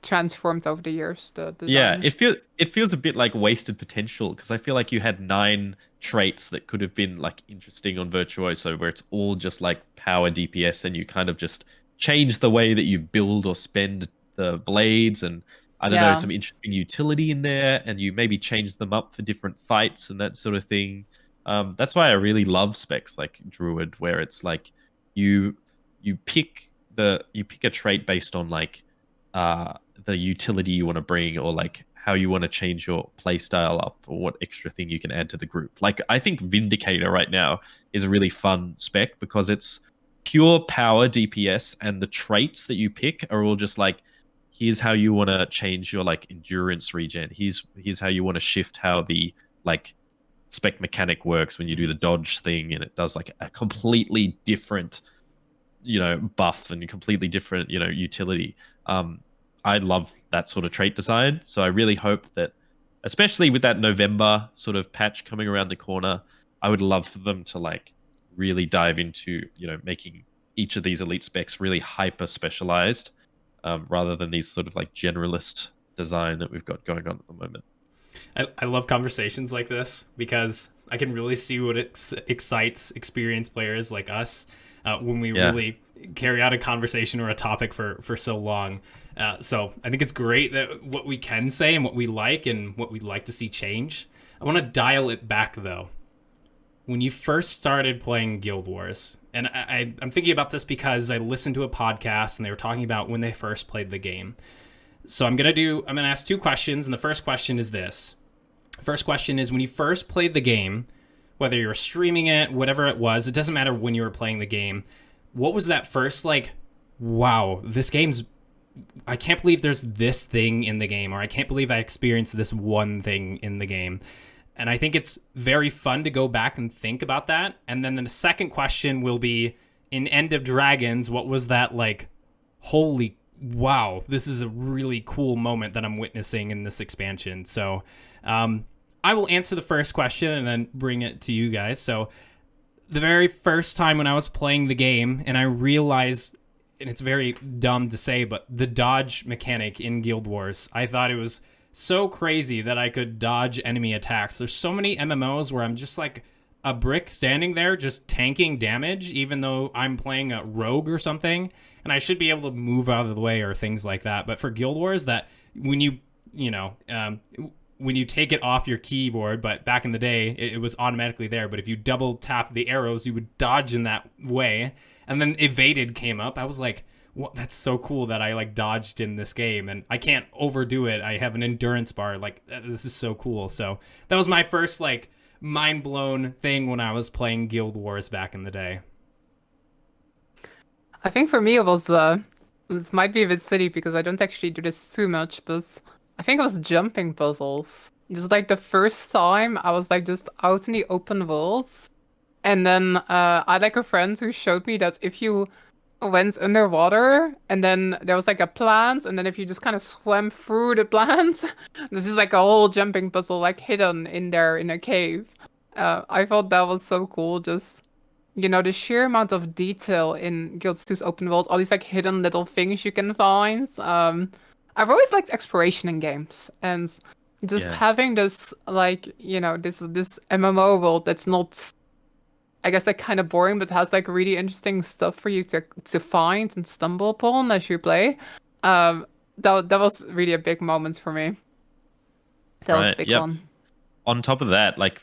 [SPEAKER 2] transformed over the years. The design.
[SPEAKER 3] It feels a bit like wasted potential, because I feel like you had 9 traits that could have been like interesting on Virtuoso, where it's all just like power DPS, and you kind of just change the way that you build or spend the blades, and I don't know,
[SPEAKER 2] Yeah.
[SPEAKER 3] some interesting utility in there, and you maybe change them up for different fights and that sort of thing. That's why I really love specs like Druid, where it's like you you pick you pick a trait based on like the utility you want to bring, or like how you want to change your playstyle up, or what extra thing you can add to the group. Like I think Vindicator right now is a really fun spec because it's pure power DPS, and the traits that you pick are all just like, here's how you want to change your like endurance regen. Here's how you want to shift how the like spec mechanic works when you do the dodge thing, and it does like a completely different buff and completely different utility. I love that sort of trait design, so I really hope that, especially with that November sort of patch coming around the corner, I would love for them to like really dive into making each of these elite specs really hyper specialized, rather than these sort of like generalist design that we've got going on at the moment.
[SPEAKER 1] I love conversations like this because I can really see what excites experienced players like us when we really carry out a conversation or a topic for so long. So I think it's great that what we can say and what we like and what we'd like to see change. I want to dial it back though. When you first started playing Guild Wars, and I'm thinking about this because I listened to a podcast and they were talking about when they first played the game. So I'm gonna ask two questions, and the first question is this. First question is, when you first played the game, whether you were streaming it, whatever it was, it doesn't matter when you were playing the game, what was that first like, wow, I can't believe there's this thing in the game, or I can't believe I experienced this one thing in the game. And I think it's very fun to go back and think about that. And then the second question will be, in End of Dragons, what was that like, holy wow, this is a really cool moment that I'm witnessing in this expansion. So I will answer the first question and then bring it to you guys. So the very first time when I was playing the game, and I realized, and it's very dumb to say, but the dodge mechanic in Guild Wars, I thought it was so crazy that I could dodge enemy attacks. There's so many MMOs where I'm just like a brick standing there just tanking damage, even though I'm playing a rogue or something, and I should be able to move out of the way or things like that. But for Guild Wars, that when you take it off your keyboard, but back in the day, it was automatically there. But if you double tap the arrows, you would dodge in that way. And then evaded came up. I was like, what? That's so cool that I like dodged in this game, and I can't overdo it. I have an endurance bar. Like, this is so cool. So that was my first like mind blown thing when I was playing Guild Wars back in the day.
[SPEAKER 2] I think for me it was this might be a bit silly because I don't actually do this too much, but I think it was jumping puzzles. Just like the first time I was like just out in the open worlds, and then I had like a friend who showed me that if you went underwater and then there was like a plant, and then if you just kind of swam through the plant, this is like a whole jumping puzzle like hidden in there in a cave. I thought that was so cool. Just the sheer amount of detail in Guild 2's open world, all these like hidden little things you can find. I've always liked exploration in games, and just having this like this MMO world that's not, I guess, like kind of boring, but has like really interesting stuff for you to find and stumble upon as you play. That was really a big moment for me. That was a big one.
[SPEAKER 3] On top of that, like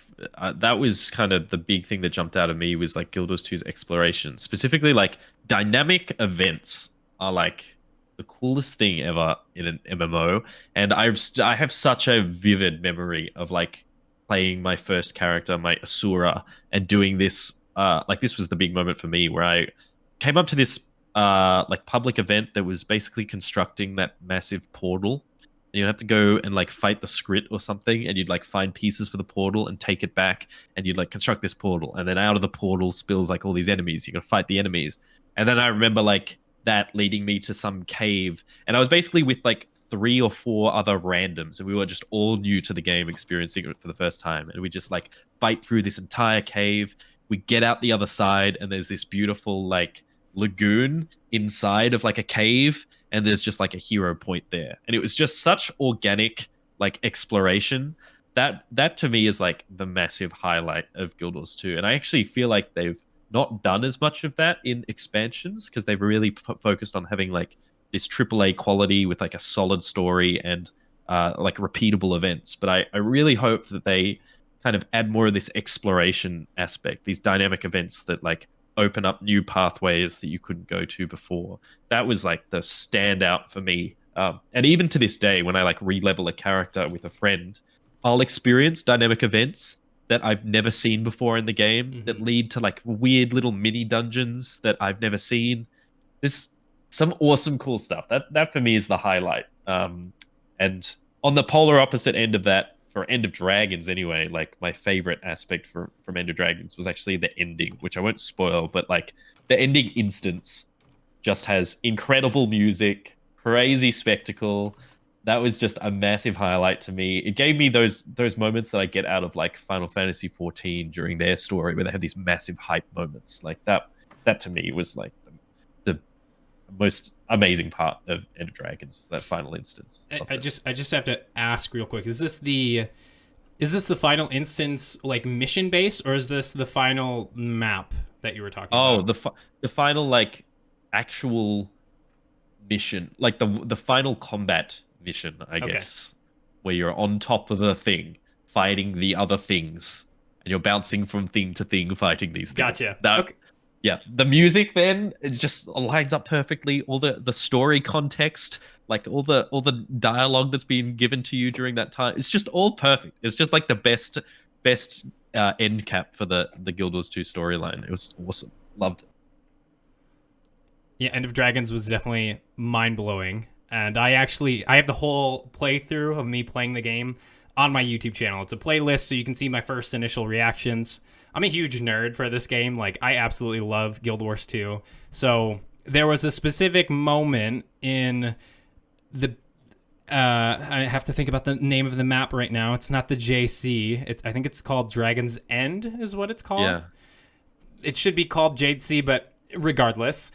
[SPEAKER 3] that was kind of the big thing that jumped out of me was like Guild Wars 2's exploration. Specifically, like dynamic events are like the coolest thing ever in an MMO, and I have such a vivid memory of like playing my first character, my Asura, and doing this. Like this was the big moment for me where I came up to this like public event that was basically constructing that massive portal. And you'd have to go and like fight the Skrit or something, and you'd like find pieces for the portal and take it back, and you'd like construct this portal, and then out of the portal spills like all these enemies. You're gonna fight the enemies, and then I remember like that leading me to some cave, and I was basically with like 3 or 4 other randoms, and we were just all new to the game, experiencing it for the first time, and we just like fight through this entire cave. We get out the other side, and there's this beautiful like lagoon inside of like a cave, and there's just like a hero point there, and it was just such organic like exploration that to me is like the massive highlight of Guild Wars 2. And I actually feel like they've not done as much of that in expansions because they've really focused on having like this AAA quality with like a solid story and like repeatable events. But I really hope that they kind of add more of this exploration aspect, these dynamic events that like open up new pathways that you couldn't go to before. That was like the standout for me. And even to this day, when I like re-level a character with a friend, I'll experience dynamic events that I've never seen before in the game that lead to like weird little mini dungeons that I've never seen. There's some awesome, cool stuff. That for me is the highlight. And on the polar opposite end of that, for End of Dragons anyway, like my favorite aspect from End of Dragons was actually the ending, which I won't spoil, but like the ending instance just has incredible music, crazy spectacle. That was just a massive highlight to me. It gave me those moments that I get out of like Final Fantasy 14 during their story, where they have these massive hype moments. Like that to me was like the most amazing part of End of Dragons, is that final instance.
[SPEAKER 1] I just have to ask real quick: is this the final instance like mission based, or is this the final map that you were talking about?
[SPEAKER 3] Oh, the final like actual mission, like the final combat mission, I guess, where you're on top of the thing fighting the other things and you're bouncing from thing to thing fighting these things.
[SPEAKER 1] Gotcha.
[SPEAKER 3] Okay. Yeah, the music then it just lines up perfectly. All the story context, like all the dialogue that's being given to you during that time, it's just all perfect. It's just like the best end cap for the Guild Wars 2 storyline. It was awesome. Loved it.
[SPEAKER 1] Yeah, End of Dragons was definitely mind-blowing. And I have the whole playthrough of me playing the game on my YouTube channel. It's a playlist, so you can see my first initial reactions. I'm a huge nerd for this game. Like, I absolutely love Guild Wars 2. So there was a specific moment in the... I have to think about the name of the map right now. It's not the JC. I think it's called Dragon's End is what it's called.
[SPEAKER 3] Yeah.
[SPEAKER 1] It should be called Jade Sea, but regardless...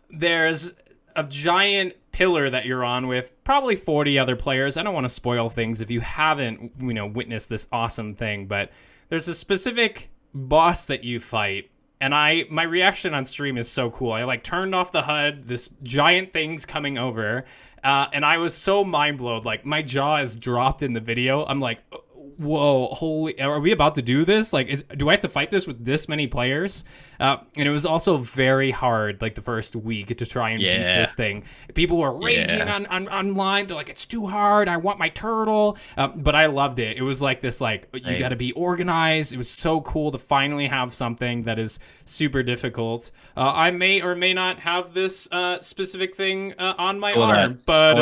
[SPEAKER 1] There's a giant pillar that you're on with probably 40 other players. I don't want to spoil things if you haven't, witnessed this awesome thing, but there's a specific boss that you fight, and my reaction on stream is so cool. I like turned off the HUD, this giant thing's coming over, and I was so mind blown. Like my jaw is dropped in the video. I'm like, whoa, holy, are we about to do this? Like, do I have to fight this with this many players? And it was also very hard, like the first week, to try and beat this thing. People were raging online. They're like, it's too hard. I want my turtle. But I loved it. It was like this, like, you got to be organized. It was so cool to finally have something that is super difficult. I may or may not have this specific thing on my arm, but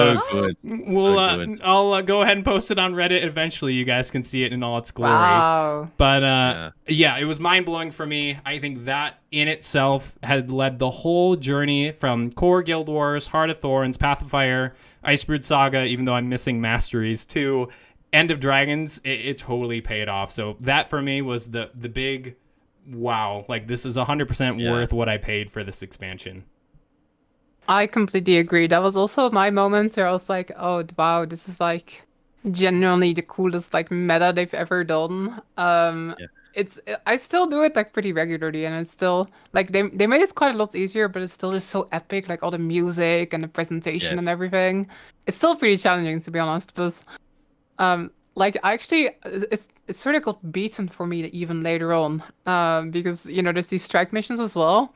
[SPEAKER 1] I'll go ahead and post it on Reddit eventually. You guys can see it in all its glory.
[SPEAKER 2] Wow.
[SPEAKER 1] But yeah, it was mind-blowing for me. I think that in itself had led the whole journey from core Guild Wars, Heart of Thorns, Path of Fire, Icebrood Saga, even though I'm missing Masteries, to End of Dragons. It totally paid off. So that for me was the big wow. Like, this is 100% worth what I paid for this expansion.
[SPEAKER 2] I completely agree. That was also my moment where I was like, oh, wow, this is like genuinely the coolest like meta they've ever done. I still do it like pretty regularly, and it's still like they made it quite a lot easier, but it's still just so epic, like all the music and the presentation and everything. It's still pretty challenging, to be honest, but like actually it's sort of got beaten for me even later on, because there's these strike missions as well.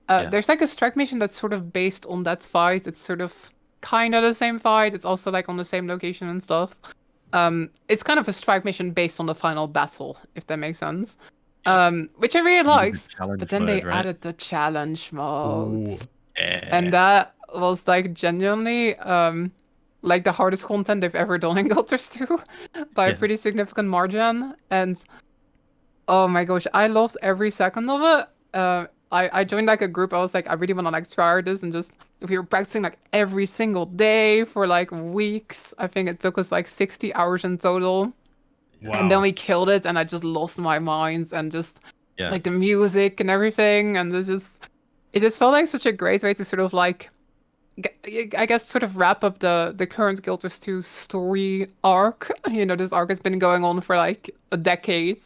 [SPEAKER 2] There's like a strike mission that's sort of based on that fight. It's sort of kind of the same fight. It's also like on the same location and stuff. It's kind of a strike mission based on the final battle, if that makes sense. Which I really liked. But then they added the challenge mode. And that was like genuinely like the hardest content they've ever done in Guild Wars 2 by a pretty significant margin. And oh my gosh, I loved every second of it. I joined like a group. I was like, I really want to like try this, and just we were practicing like every single day for like weeks. I think it took us like 60 hours in total. Wow. And then we killed it, and I just lost my mind, and just like the music and everything, and it just felt like such a great way to sort of like I guess sort of wrap up the current Guild Wars 2 story arc. This arc has been going on for like a decade.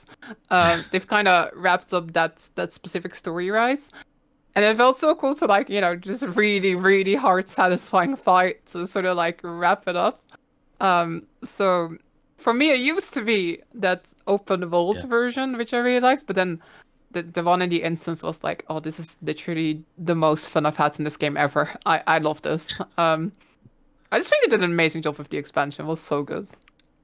[SPEAKER 2] They've kind of wrapped up that specific story rise. And it felt so cool to like, just really, really hard, satisfying fight to sort of like wrap it up. So for me, it used to be that open world version, which I really liked, but then the one in the instance was like, oh, this is literally the most fun I've had in this game ever. I love this. I just think it did an amazing job with the expansion. It was so good.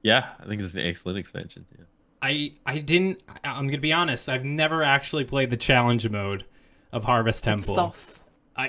[SPEAKER 3] Yeah, I think it's an excellent expansion. Yeah.
[SPEAKER 1] I'm gonna be honest, I've never actually played the challenge mode of Harvest Temple. I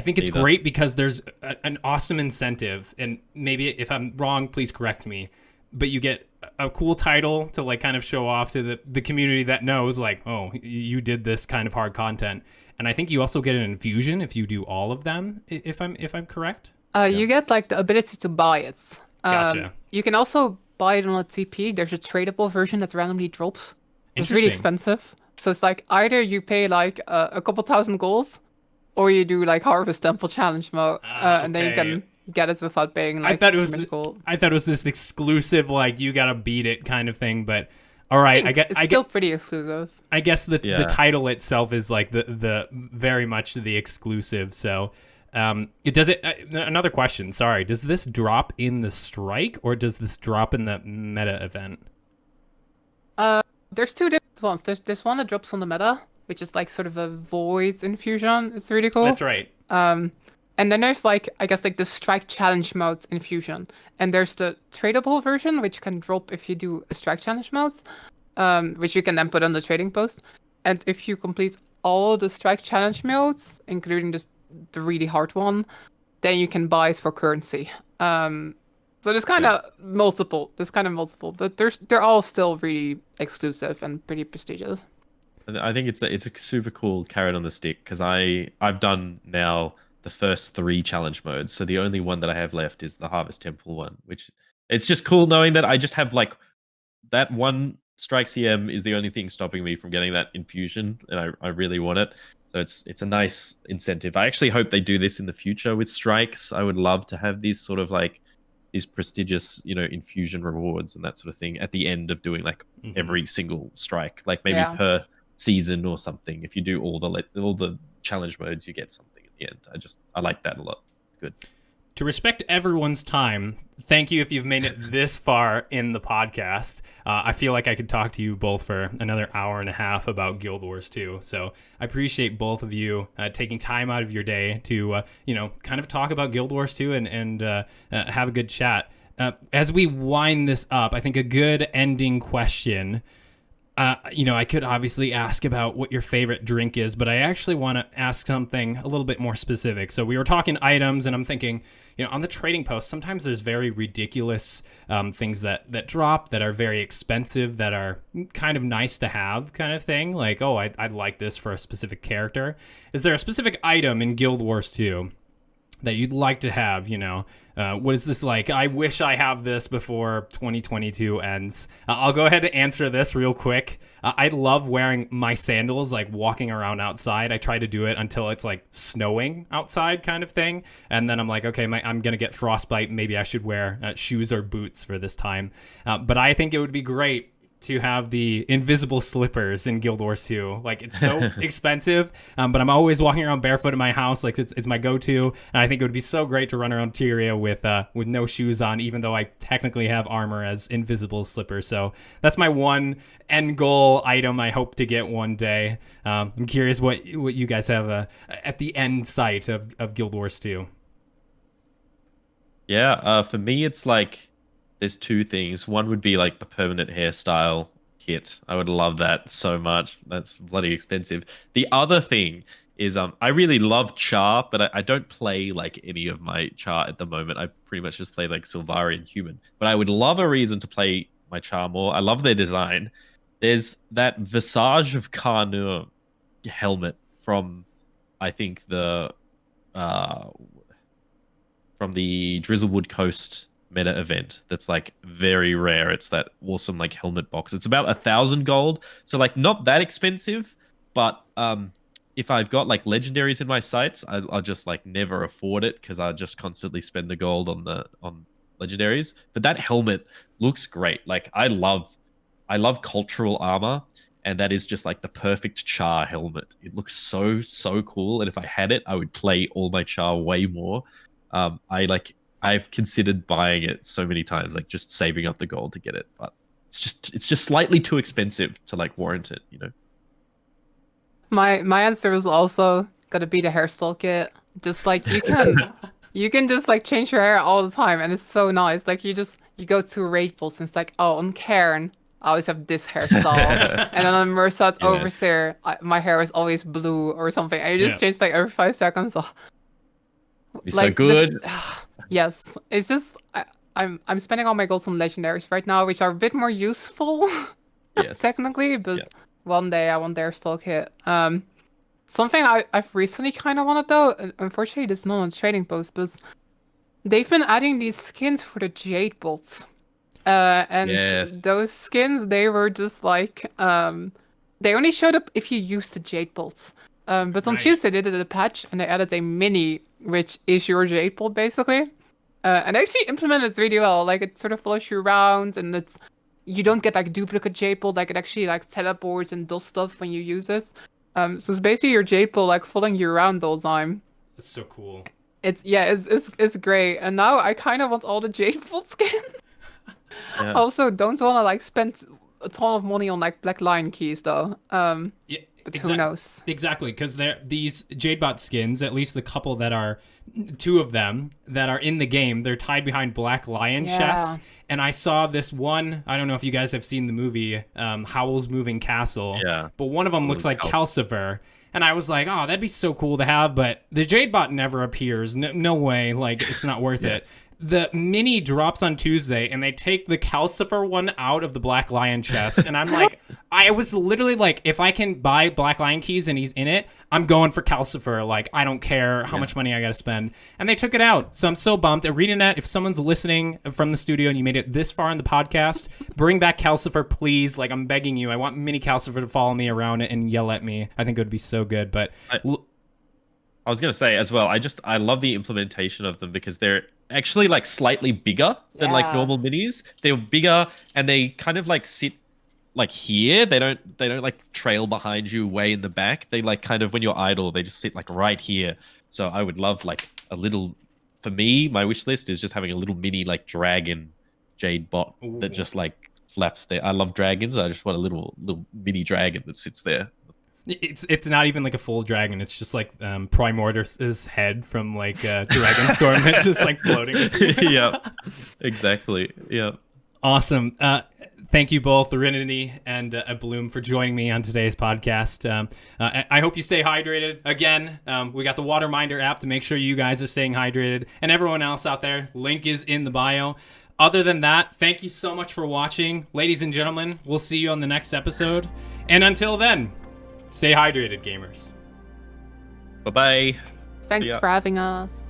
[SPEAKER 1] think it's great because there's an awesome incentive, and maybe if I'm wrong, please correct me, but you get a cool title to like kind of show off to the community that knows like, oh, you did this kind of hard content. And I think you also get an infusion if you do all of them, if I'm correct.
[SPEAKER 2] You get like the ability to buy it.
[SPEAKER 1] Gotcha.
[SPEAKER 2] You can also buy it on a TP. There's a tradable version that randomly drops. It's really expensive. So it's like either you pay like a couple thousand golds, or you do like Harvest Temple challenge mode, and then you can get it without paying like
[SPEAKER 1] I thought it was this exclusive like you gotta beat it kind of thing, but all right,
[SPEAKER 2] it's still pretty exclusive.
[SPEAKER 1] I guess the title itself is like the very much the exclusive. So another question, sorry, does this drop in the strike or does this drop in the meta event?
[SPEAKER 2] There's two different ones. There's one that drops on the meta, which is like sort of a void infusion. It's really cool.
[SPEAKER 1] That's right.
[SPEAKER 2] And then there's like, I guess like the strike challenge modes infusion. And there's the tradable version, which can drop if you do a strike challenge modes, which you can then put on the trading post. And if you complete all the strike challenge modes, including the really hard one, then you can buy it for currency. So there's kind of multiple. But they're all still really exclusive and pretty prestigious.
[SPEAKER 3] I think it's a super cool carrot on the stick because I've done now the first 3 challenge modes. So the only one that I have left is the Harvest Temple one, which it's just cool knowing that I just have like that one strike CM is the only thing stopping me from getting that infusion, and I really want it. So it's a nice incentive. I actually hope they do this in the future with strikes. I would love to have these sort of like these prestigious, infusion rewards and that sort of thing at the end of doing like every single strike, like maybe per season or something. If you do all the challenge modes, you get something at the end. I like that a lot. Good.
[SPEAKER 1] To respect everyone's time, thank you if you've made it this far in the podcast. I feel like I could talk to you both for another hour and a half about Guild Wars 2. So I appreciate both of you taking time out of your day to, kind of talk about Guild Wars 2 and have a good chat. As we wind this up, I think a good ending question. I could obviously ask about what your favorite drink is, but I actually want to ask something a little bit more specific. So we were talking items, and I'm thinking, on the trading post, sometimes there's very ridiculous things that drop that are very expensive, that are kind of nice to have kind of thing. Like, oh, I'd like this for a specific character. Is there a specific item in Guild Wars 2 that you'd like to have, what is this like? I wish I have this before 2022 ends. I'll go ahead and answer this real quick. I love wearing my sandals, like walking around outside. I try to do it until it's like snowing outside kind of thing. And then I'm like, okay, I'm going to get frostbite. Maybe I should wear shoes or boots for this time. But I think it would be great to have the invisible slippers in Guild Wars 2. Like, it's so expensive, but I'm always walking around barefoot in my house. Like, it's my go-to, and I think it would be so great to run around Tyria with no shoes on, even though I technically have armor as invisible slippers. So that's my one end goal item I hope to get one day. I'm curious what you guys have at the end site of Guild Wars 2.
[SPEAKER 3] Yeah, for me, it's like there's 2 things. One would be like the permanent hairstyle kit. I would love that so much. That's bloody expensive. The other thing is I really love Char, but I don't play like any of my Char at the moment. I pretty much just play like Sylvari and Human. But I would love a reason to play my Char more. I love their design. There's that Visage of Karnur helmet from, I think, from the Drizzlewood Coast meta event that's like very rare. It's that awesome like helmet box. It's about 1,000 gold, so like not that expensive, but if I've got like legendaries in my sights, I'll just like never afford it because I just constantly spend the gold on legendaries. But that helmet looks great. Like I love cultural armor, and that is just like the perfect char helmet. It looks so cool, and if I had it, I would play all my char way more. I've considered buying it so many times, like just saving up the gold to get it, but it's just slightly too expensive to like warrant it, you know.
[SPEAKER 2] My answer is also gonna be the hairstyle kit. Just like you can just like change your hair all the time, and it's so nice. Like you go to a raid pool, and it's like, oh, on Cairn, I always have this hairstyle, and then on Merced
[SPEAKER 3] Yeah.
[SPEAKER 2] Overseer, my hair is always blue or something. And you just change like every 5 seconds. Oh,
[SPEAKER 3] Be so good.
[SPEAKER 2] yes, it's just I'm spending all my gold on legendaries right now, which are a bit more useful,
[SPEAKER 3] Yes.
[SPEAKER 2] technically, but one day I want their stock kit. Something I've recently kind of wanted though, and unfortunately this is not on trading post, but they've been adding these skins for the Jade bots. And
[SPEAKER 3] Yes.
[SPEAKER 2] those skins, they were just like, they only showed up if you used the Jade bolts. But on
[SPEAKER 1] Right.
[SPEAKER 2] Tuesday they did a patch and they added a mini, which is your Jade bolt basically. And they actually implemented it really well. Like it sort of follows you around, and you don't get like duplicate Jade bolt. Like it actually like teleports and does stuff when you use it. So it's basically your Jade bolt like following you around all the time.
[SPEAKER 1] That's so cool.
[SPEAKER 2] It's great. And now I kind of want all the Jade bolt skins.
[SPEAKER 3] Yeah.
[SPEAKER 2] Also, don't want to like spend a ton of money on like Black Lion keys though.
[SPEAKER 1] Yeah,
[SPEAKER 2] But who knows?
[SPEAKER 1] Exactly, because these Jadebot skins, at least the couple that are, 2 of them that are in the game, they're tied behind Black Lion chests. And I saw this one, I don't know if you guys have seen the movie, Howl's Moving Castle.
[SPEAKER 3] Yeah.
[SPEAKER 1] But one of them looks like Calcifer. And I was like, oh, that'd be so cool to have, but the Jadebot never appears. No way, like, it's not worth it. The mini drops on Tuesday, and they take the Calcifer one out of the Black Lion chest. And I'm like, I was literally like, if I can buy Black Lion keys and he's in it, I'm going for Calcifer. Like, I don't care how much money I got to spend. And they took it out. So I'm so bummed. ArenaNet, if someone's listening from the studio and you made it this far in the podcast, bring back Calcifer, please. Like, I'm begging you. I want mini Calcifer to follow me around and yell at me. I think it would be so good. But
[SPEAKER 3] I was going to say as well, I love the implementation of them because they're actually like slightly bigger than like normal minis. They're bigger and they kind of like sit like here. They don't like trail behind you way in the back. They like kind of when you're idle, they just sit like right here. So I would love like a little, for me, my wish list is just having a little mini like dragon Jade bot that just like flaps there. I love dragons. I just want a little mini dragon that sits there.
[SPEAKER 1] It's not even like a full dragon. It's just like Primordius's head from like Dragonstorm. It's just like floating.
[SPEAKER 3] Yeah, exactly. Yeah.
[SPEAKER 1] Awesome. Thank you both, Laranity and Bloom, for joining me on today's podcast. I hope you stay hydrated. Again, we got the WaterMinder app to make sure you guys are staying hydrated. And everyone else out there, link is in the bio. Other than that, thank you so much for watching. Ladies and gentlemen, we'll see you on the next episode. And until then, stay hydrated, gamers.
[SPEAKER 3] Bye-bye.
[SPEAKER 2] Thanks for having us.